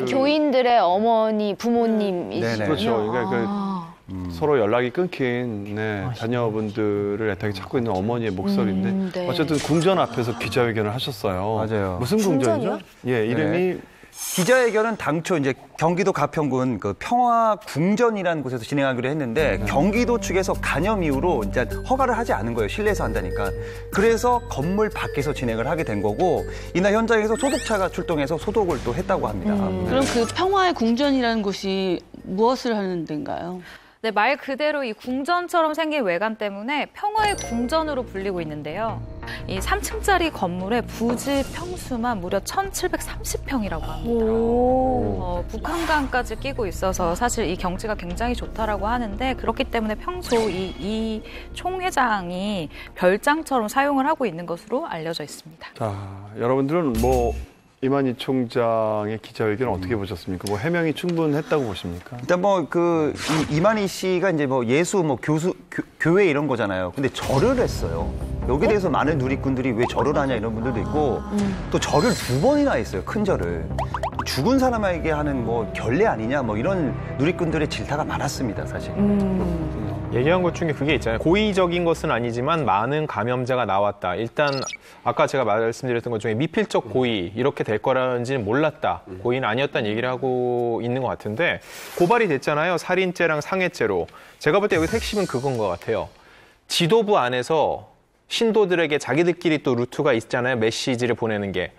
교인들의 어머니, 부모님이시죠. 그렇죠. 그러니까 서로 연락이 끊긴 자녀분들을 애타게 찾고 있는 어머니의 목소리인데 네. 어쨌든 궁전 앞에서 기자회견을 하셨어요. 맞아요. 무슨 궁전이죠? 예, 이름이 기자회견은 당초 이제 경기도 가평군 그 평화궁전이라는 곳에서 진행하기로 했는데 경기도 측에서 간염 이후로 이제 허가를 하지 않은 거예요. 실내에서 한다니까. 그래서 건물 밖에서 진행을 하게 된 거고 이날 현장에서 소독차가 출동해서 소독을 또 했다고 합니다. 그럼 그 평화의 궁전이라는 곳이 무엇을 하는 데인가요? 네, 말 그대로 이 궁전처럼 생긴 외관 때문에 평화의 궁전으로 불리고 있는데요. 이 3층짜리 건물의 부지 평수만 무려 1,730평이라고 합니다. 북한강까지 끼고 있어서 사실 이 경치가 굉장히 좋다라고 하는데 그렇기 때문에 평소 이 총회장이 별장처럼 사용을 하고 있는 것으로 알려져 있습니다. 자, 여러분들은 이만희 총장의 기자회견을 어떻게 보셨습니까? 해명이 충분했다고 보십니까? 일단 이만희 씨가 이제 예수 교회 이런 거잖아요. 근데 절을 했어요. 여기에 대해서 많은 누리꾼들이 왜 절을 하냐 이런 분들도 있고 또 절을 2번이나 했어요. 큰 절을. 죽은 사람에게 하는 결례 아니냐 이런 누리꾼들의 질타가 많았습니다, 사실. 얘기한 것 중에 그게 있잖아요. 고의적인 것은 아니지만 많은 감염자가 나왔다. 일단 아까 제가 말씀드렸던 것 중에 미필적 고의 이렇게 될 거라는지는 몰랐다. 고의는 아니었다는 얘기를 하고 있는 것 같은데 고발이 됐잖아요. 살인죄랑 상해죄로. 제가 볼 때 여기서 핵심은 그건 것 같아요. 지도부 안에서 신도들에게 자기들끼리 또 루트가 있잖아요. 메시지를 보내는 게.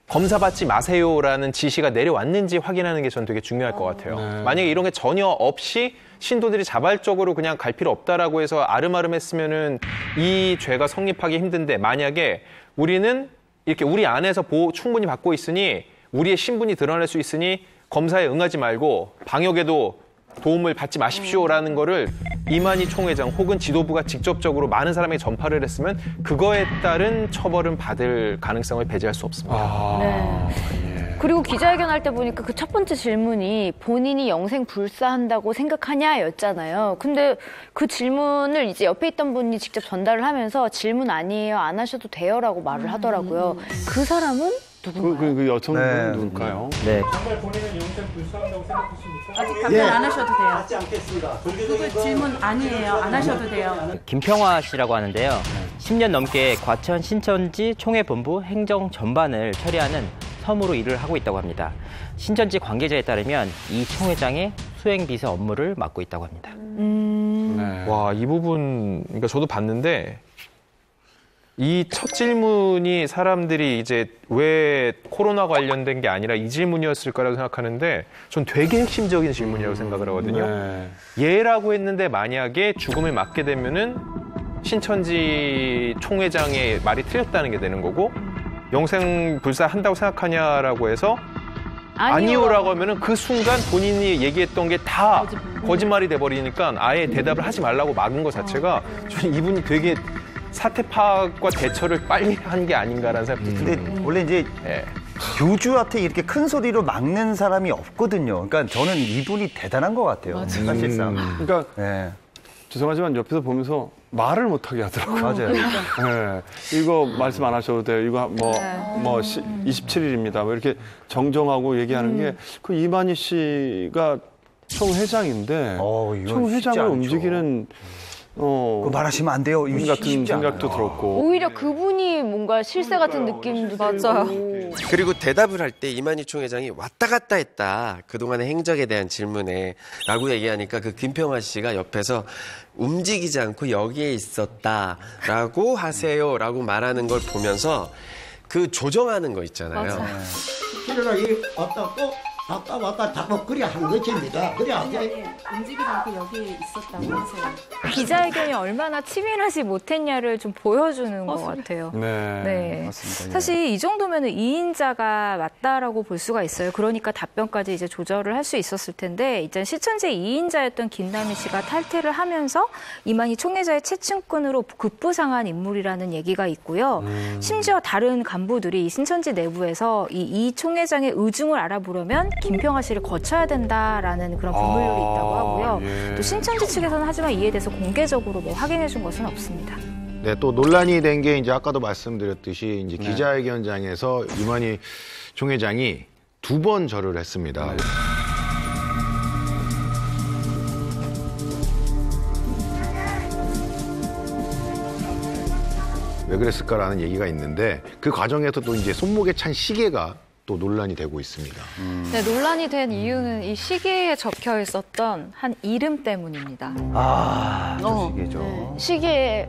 검사받지 마세요라는 지시가 내려왔는지 확인하는 게 저는 되게 중요할 것 같아요. 만약에 이런 게 전혀 없이 신도들이 자발적으로 그냥 갈 필요 없다라고 해서 아름아름했으면은 이 죄가 성립하기 힘든데, 만약에 우리는 이렇게 우리 안에서 보호 충분히 받고 있으니 우리의 신분이 드러날 수 있으니 검사에 응하지 말고 방역에도 도움을 받지 마십시오라는 거를 이만희 총회장 혹은 지도부가 직접적으로 많은 사람에게 전파를 했으면 그거에 따른 처벌은 받을 가능성을 배제할 수 없습니다. 그리고 기자회견 할 때 보니까 그 첫 번째 질문이 본인이 영생 불사한다고 생각하냐였잖아요. 근데 그 질문을 이제 옆에 있던 분이 직접 전달을 하면서 질문 아니에요, 안 하셔도 돼요라고 말을 하더라고요. 그 사람은 누군가요? 그 여성분은 누굴까요? 네. 정말 본인은 영생 불사한다고 생각하십니까? 아직 답변 안 하셔도 돼요. 하지 않겠습니다. 그 질문 아니에요. 안 하셔도 돼요. 김평화 씨라고 하는데요. 10년 넘게 과천 신천지 총회본부 행정 전반을 처리하는 섬으로 일을 하고 있다고 합니다. 신천지 관계자에 따르면 이 총회장의 수행비서 업무를 맡고 있다고 합니다. 와, 이 부분, 그러니까 저도 봤는데 이 첫 질문이 사람들이 이제 왜 코로나 관련된 게 아니라 이 질문이었을까라고 생각하는데 전 되게 핵심적인 질문이라고 생각을 하거든요. 예라고 했는데 만약에 죽음을 맞게 되면은 신천지 총회장의 말이 틀렸다는 게 되는 거고, 영생 불사한다고 생각하냐라고 해서 아니요라고 하면은 그 순간 본인이 얘기했던 게 다 거짓말이 돼버리니까 아예 대답을 하지 말라고 막은 것 자체가 저는 이분이 되게 사태 파악과 대처를 빨리 한 게 아닌가라는 생각도 근데 들어요. 원래 이제 교주한테 이렇게 큰 소리로 막는 사람이 없거든요. 그러니까 저는 이분이 대단한 것 같아요. 사실상. 그러니까 죄송하지만 옆에서 보면서 말을 못하게 하더라고요. 맞아요. 이거 말씀 안 하셔도 돼요. 이거 27일입니다. 뭐 이렇게 정정하고 얘기하는 게 그 이만희 씨가 총회장인데 총회장을 움직이는 그거 말하시면 안 돼요. 이거 같은 생각도 들었고. 오히려 그분이 뭔가 실세 같은 느낌도 들고. 그리고 대답을 할 때 이만희 총회장이 왔다 갔다 했다. 그동안의 행적에 대한 질문에 라고 얘기하니까 그 김평화 씨가 옆에서 움직이지 않고 여기에 있었다라고 하세요라고 말하는 걸 보면서 그 조정하는 거 있잖아요. 그러나 이 왔다고 왔다 자꾸 그래 한 것입니다. 그래 하세요. 움직이지 않고 여기에 있었다고 하세요. 기자회견이 얼마나 치밀하지 못했냐를 좀 보여주는 것 같아요. 네. 맞습니다. 사실 이 정도면은 2인자가 맞다라고 볼 수가 있어요. 그러니까 답변까지 이제 조절을 할 수 있었을 텐데, 이제 신천지 2인자였던 김남희 씨가 탈퇴를 하면서 이만희 총회장의 채층꾼으로 급부상한 인물이라는 얘기가 있고요. 심지어 다른 간부들이 이 신천지 내부에서 이 총회장의 의중을 알아보려면 김평화 씨를 거쳐야 된다라는 그런 분분율이 있다고 하고요. 또 신천지 측에서는 하지만 이에 대해서 공개적으로 뭐 확인해 준 것은 없습니다. 네, 또 논란이 된 게 이제 아까도 말씀드렸듯이 이제 기자회견장에서 이만희 총회장이 2번 절을 했습니다. 왜 그랬을까라는 얘기가 있는데 그 과정에서 또 이제 손목에 찬 시계가 또 논란이 되고 있습니다. 네, 논란이 된 이유는 이 시계에 적혀 있었던 한 이름 때문입니다. 저 시계죠. 시계에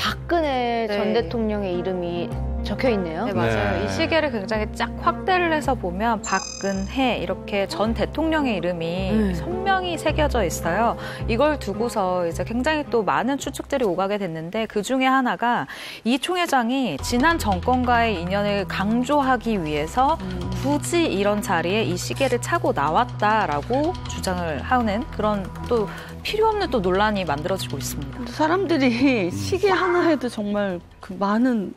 박근혜 전 대통령의 이름이 적혀 있네요. 네, 맞아요. 이 시계를 굉장히 쫙 확대를 해서 보면 박근혜 이렇게 전 대통령의 이름이 선명히 새겨져 있어요. 이걸 두고서 이제 굉장히 또 많은 추측들이 오가게 됐는데, 그 중에 하나가 이 총회장이 지난 정권과의 인연을 강조하기 위해서 굳이 이런 자리에 이 시계를 차고 나왔다라고 주장을 하는 그런 또 필요 없는 또 논란이 만들어지고 있습니다. 사람들이 시계 하나에도 정말 그 많은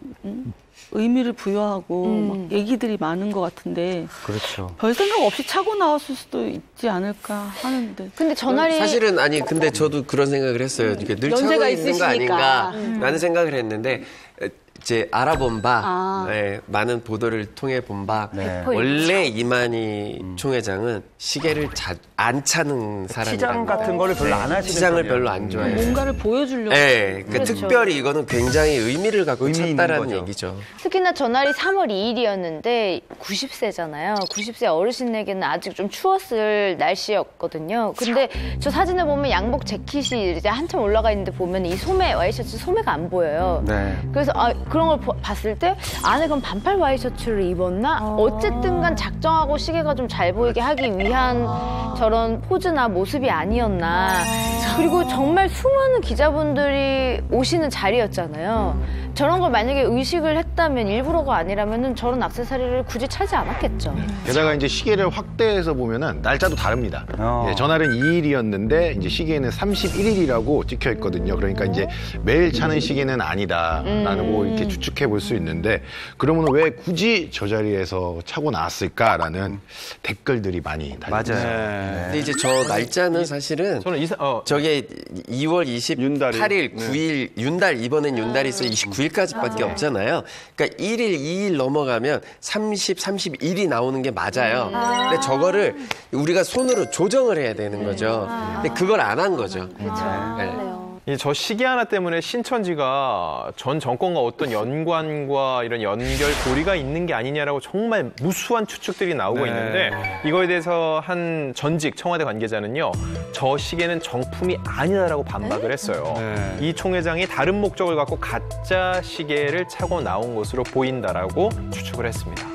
의미를 부여하고 막 얘기들이 많은 것 같은데, 그렇죠. 별 생각 없이 차고 나왔을 수도 있지 않을까 하는데. 근데 전날이 사실은 근데 저도 그런 생각을 했어요. 이렇게 늘 차고 있는 거 아닌가라는 생각을 했는데, 이제 알아본 바, 많은 보도를 통해 본 바, 원래 이만희 총회장은 시계를 안 차는 사람이랍니다. 시장 같은 거를 별로 안 하시는 시장을 별로 안 좋아해요. 뭔가를 보여주려고. 네, 그러니까 특별히 이거는 굉장히 의미를 갖고 찼다라는 얘기죠. 특히나 전날이 3월 2일이었는데 90세잖아요. 90세 어르신에게는 아직 좀 추웠을 날씨였거든요. 근데 저 사진을 보면 양복 재킷이 이제 한참 올라가 있는데 보면 이 소매, 와이셔츠 소매가 안 보여요. 그래서 그런 걸 봤을 때 안에 그럼 반팔 와이셔츠를 입었나? 어쨌든 간 작정하고 시계가 좀 잘 보이게 하기 위한 저런 포즈나 모습이 아니었나. 그리고 정말 수많은 기자분들이 오시는 자리였잖아요. 저런 걸 만약에 의식을 했다면 일부러가 아니라면 저런 액세서리를 굳이 차지 않았겠죠. 게다가 이제 시계를 확대해서 보면은 날짜도 다릅니다. 예, 전날은 2일이었는데 이제 시계에는 31일이라고 찍혀 있거든요. 그러니까 이제 매일 차는 시계는 아니다라고 이렇게 추측해 볼 수 있는데 그러면 왜 굳이 저 자리에서 차고 나왔을까라는 댓글들이 많이 달립니다. 맞아요. 근데 이제 저 날짜는 사실은 저게 2월 28일, 9일 윤달 이번엔 윤달에서 29일까지밖에 없잖아요. 그러니까 1일, 2일 넘어가면 30, 31일이 나오는 게 맞아요. 근데 저거를 우리가 손으로 조정을 해야 되는 거죠. 근데 그걸 안 한 거죠. 저 시계 하나 때문에 신천지가 전 정권과 어떤 연관과 이런 연결 고리가 있는 게 아니냐라고 정말 무수한 추측들이 나오고 있는데 이거에 대해서 한 전직 청와대 관계자는요. 저 시계는 정품이 아니다라고 반박을 했어요. 이 총회장이 다른 목적을 갖고 가짜 시계를 차고 나온 것으로 보인다라고 추측을 했습니다.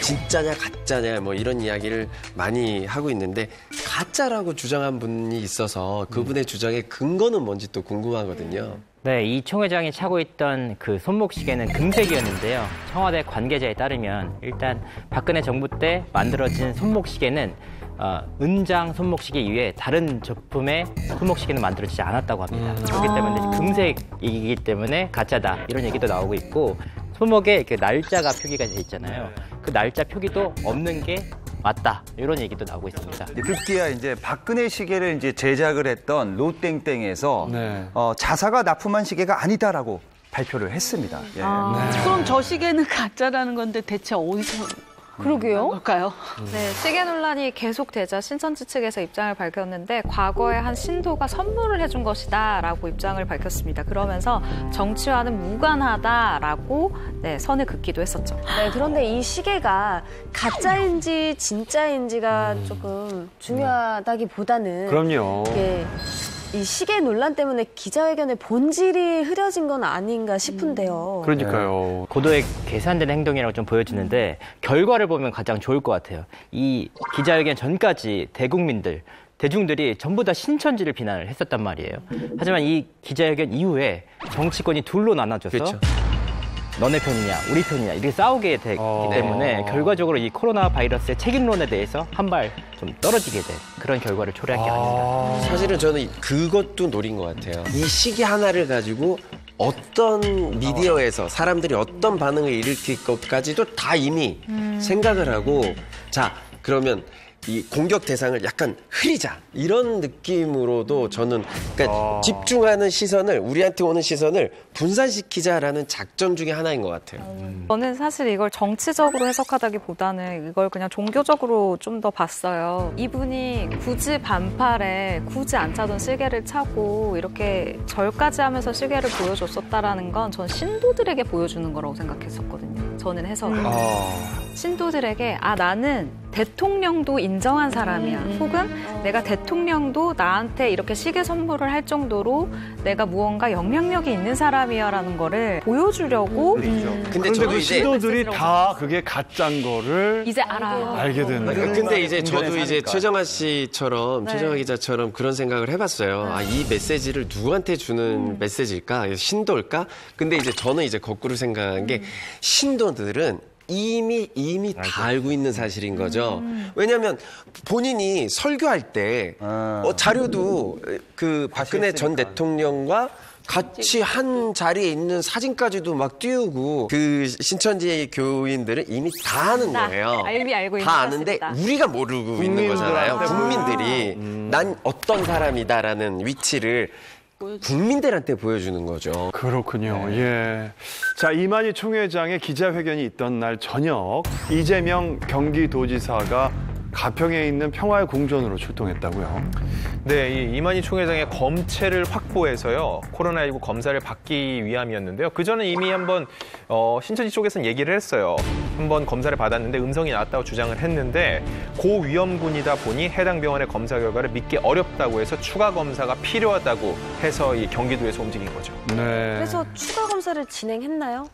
진짜냐 가짜냐 뭐 이런 이야기를 많이 하고 있는데 가짜라고 주장한 분이 있어서 그분의 주장의 근거는 뭔지 또 궁금하거든요. 네, 이 총회장이 차고 있던 그 손목시계는 금색이었는데요. 청와대 관계자에 따르면 일단 박근혜 정부 때 만들어진 손목시계는 은장 손목시계 이외에 다른 제품의 손목시계는 만들어지지 않았다고 합니다. 그렇기 때문에 금색이기 때문에 가짜다 이런 얘기도 나오고 있고 손목에 그 날짜가 표기가 돼 있잖아요. 그 날짜 표기도 없는 게 맞다 이런 얘기도 나오고 있습니다. 급기야 이제 박근혜 시계를 이제 제작을 했던 로땡땡에서 자사가 납품한 시계가 아니다라고 발표를 했습니다. 그럼 저 시계는 가짜라는 건데 대체 어디서? 그러게요. 뭘까요? 네, 시계 논란이 계속되자 신천지 측에서 입장을 밝혔는데 과거에 한 신도가 선물을 해준 것이다라고 입장을 밝혔습니다. 그러면서 정치와는 무관하다라고 선을 긋기도 했었죠. 네, 그런데 이 시계가 가짜인지 진짜인지가 조금 중요하다기보다는 그럼요. 이 시계 논란 때문에 기자회견의 본질이 흐려진 건 아닌가 싶은데요. 그러니까요. 고도의 계산된 행동이라고 좀 보여지는데 결과를 보면 가장 좋을 것 같아요. 이 기자회견 전까지 대중들이 전부 다 신천지를 비난을 했었단 말이에요. 하지만 이 기자회견 이후에 정치권이 둘로 나눠져서 그렇죠. 너네 편이냐 우리 편이냐 이렇게 싸우게 되기 때문에 결과적으로 이 코로나 바이러스의 책임론에 대해서 한 발 좀 떨어지게 된 그런 결과를 초래한 게 아닌가. 사실은 저는 그것도 노린 것 같아요. 이 시계 하나를 가지고 어떤 미디어에서 사람들이 어떤 반응을 일으킬 것까지도 다 이미 생각을 하고 자 그러면 이 공격 대상을 약간 흐리자 이런 느낌으로도 저는 그러니까 집중하는 시선을 우리한테 오는 시선을 분산시키자라는 작전 중에 하나인 것 같아요. 저는 사실 이걸 정치적으로 해석하다기보다는 이걸 그냥 종교적으로 좀 더 봤어요. 이분이 굳이 반팔에 굳이 안 차던 시계를 차고 이렇게 절까지 하면서 시계를 보여줬었다라는 건 전 신도들에게 보여주는 거라고 생각했었거든요. 저는 해석을. 신도들에게 나는 대통령도 인정한 사람이야. 혹은 내가 대통령도 나한테 이렇게 시계 선물을 할 정도로 내가 무언가 영향력이 있는 사람이야라는 거를 보여주려고. 근데 그 신도들이 다 그게 가짜인 거를 이제 알아요. 알게 되는 거예요. 근데 이제 저도 이제 최정아 씨처럼 최정아 기자처럼 그런 생각을 해봤어요. 이 메시지를 누구한테 주는 메시지일까? 신도일까? 근데 이제 저는 이제 거꾸로 생각한 게 신도들은 이미 다 알고 있는 사실인 거죠. 왜냐하면 본인이 설교할 때 자료도 그 박근혜 전 대통령과 같이 한 자리에 있는 사진까지도 막 띄우고 그 신천지 교인들은 이미 다 아는 거예요. 알고 있는 다 아는데 우리가 모르고 있는 거잖아요. 국민들이 난 어떤 사람이다라는 위치를 국민들한테 보여주는 거죠. 그렇군요. 예. 자, 이만희 총회장의 기자회견이 있던 날 저녁 이재명 경기도지사가 가평에 있는 평화의 공전으로 출동했다고요. 네, 이 이만희 총회장의 검체를 확보해서요, 코로나19 검사를 받기 위함이었는데요. 그전에 이미 한번 신천지 쪽에서는 얘기를 했어요. 한번 검사를 받았는데 음성이 나왔다고 주장을 했는데 고위험군이다 보니 해당 병원의 검사 결과를 믿기 어렵다고 해서 추가 검사가 필요하다고 해서 이 경기도에서 움직인 거죠. 네. 그래서 추가 검사를 진행했나요?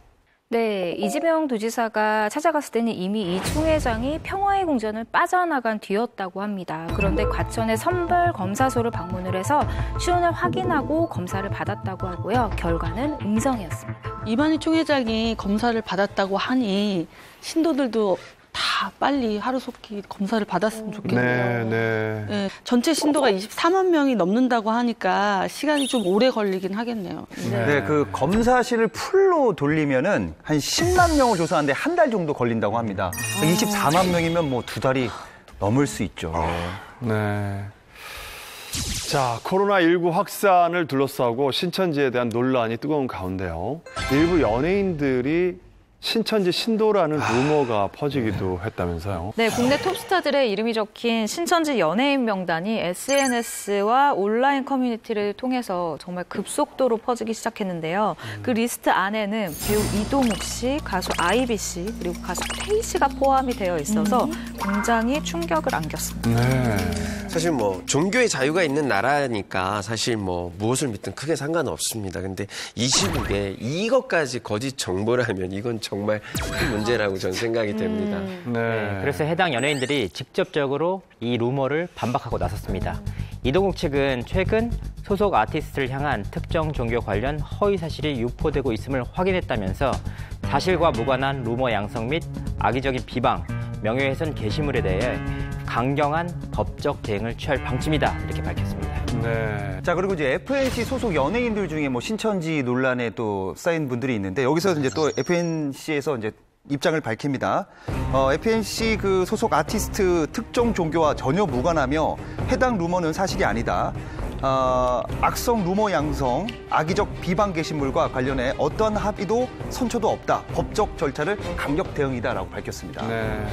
네, 이재명 도지사가 찾아갔을 때는 이미 이 총회장이 평화의 공전을 빠져나간 뒤였다고 합니다. 그런데 과천의 선별 검사소를 방문을 해서 시운을 확인하고 검사를 받았다고 하고요. 결과는 음성이었습니다. 이만희 총회장이 검사를 받았다고 하니 신도들도 다 빨리 하루속히 검사를 받았으면 좋겠네요. 네, 전체 신도가 24만 명이 넘는다고 하니까 시간이 좀 오래 걸리긴 하겠네요. 네, 그 검사실을 풀로 돌리면은 한 10만 명을 조사하는데 한 달 정도 걸린다고 합니다. 24만 명이면 뭐 2달이 넘을 수 있죠. 네. 자, 코로나19 확산을 둘러싸고 신천지에 대한 논란이 뜨거운 가운데요. 일부 연예인들이 신천지 신도라는 루머가 퍼지기도 했다면서요. 네, 국내 톱스타들의 이름이 적힌 신천지 연예인 명단이 SNS와 온라인 커뮤니티를 통해서 정말 급속도로 퍼지기 시작했는데요. 그 리스트 안에는 배우 이동욱 씨, 가수 아이비 씨, 그리고 가수 태희 씨가 포함이 되어 있어서 굉장히 충격을 안겼습니다. 네. 사실 뭐 종교의 자유가 있는 나라니까 사실 뭐 무엇을 믿든 크게 상관은 없습니다. 근데 이 시국에 이것까지 거짓 정보라면 이건 정말 큰 문제라고 저는 생각이 됩니다. 네, 그래서 해당 연예인들이 직접적으로 이 루머를 반박하고 나섰습니다. 이동욱 측은 최근 소속 아티스트를 향한 특정 종교 관련 허위 사실이 유포되고 있음을 확인했다면서 사실과 무관한 루머 양성 및 악의적인 비방, 명예훼손 게시물에 대해 강경한 법적 대응을 취할 방침이다, 이렇게 밝혔습니다. 네. 자, 그리고 이제 FNC 소속 연예인들 중에 뭐 신천지 논란에 또 쌓인 분들이 있는데 여기서 이제 또 FNC에서 이제 입장을 밝힙니다. FNC 그 소속 아티스트 특정 종교와 전혀 무관하며 해당 루머는 사실이 아니다. 악성 루머 양성, 악의적 비방 게시물과 관련해 어떠한 합의도 선처도 없다. 법적 절차를 강력 대응이다라고 밝혔습니다. 네.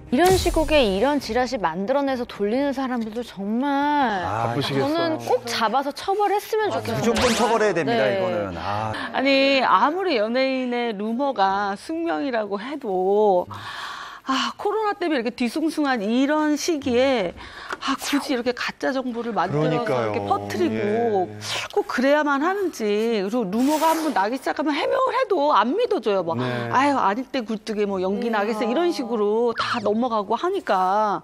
이런 시국에 이런 지라시 만들어내서 돌리는 사람들도 정말 바쁘시겠어요. 저는 꼭 잡아서 처벌했으면 좋겠어요. 무조건 처벌해야 됩니다, 네. 이거는. 아니, 아무리 연예인의 루머가 숙명이라고 해도 코로나 때문에 이렇게 뒤숭숭한 이런 시기에 굳이 이렇게 가짜 정보를 만들어서 그러니까요. 이렇게 퍼뜨리고 꼭 그래야만 하는지, 그리고 루머가 한번 나기 시작하면 해명을 해도 안 믿어줘요. 뭐 네. 아유 아닐 때 굴뚝에 뭐 연기 나겠어 이런 식으로 다 넘어가고 하니까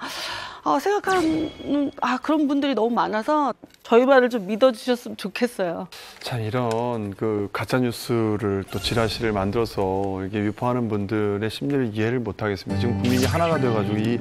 생각하는 그런 분들이 너무 많아서 저희 말을 좀 믿어주셨으면 좋겠어요. 참 이런 그 가짜 뉴스를 또 지라시를 만들어서 이게 유포하는 분들의 심리를 이해를 못 하겠습니다. 지금 국민이 하나가 돼가지고 이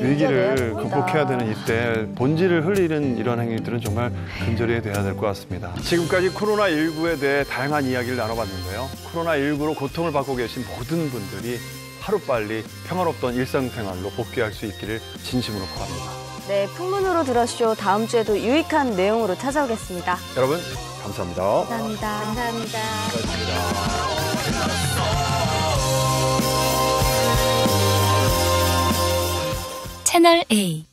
위기를 극복해야 되는 이때 본질을 흘리는 이런 행위들은 정말 근절해야 될 것 같습니다. 지금까지 코로나19에 대해 다양한 이야기를 나눠봤는데요. 코로나19로 고통을 받고 계신 모든 분들이 하루빨리 평화롭던 일상생활로 복귀할 수 있기를 진심으로 바랍니다. 네, 풍문으로 들었쇼. 다음 주에도 유익한 내용으로 찾아오겠습니다. 여러분, 감사합니다. 감사합니다. 감사합니다. 채널 A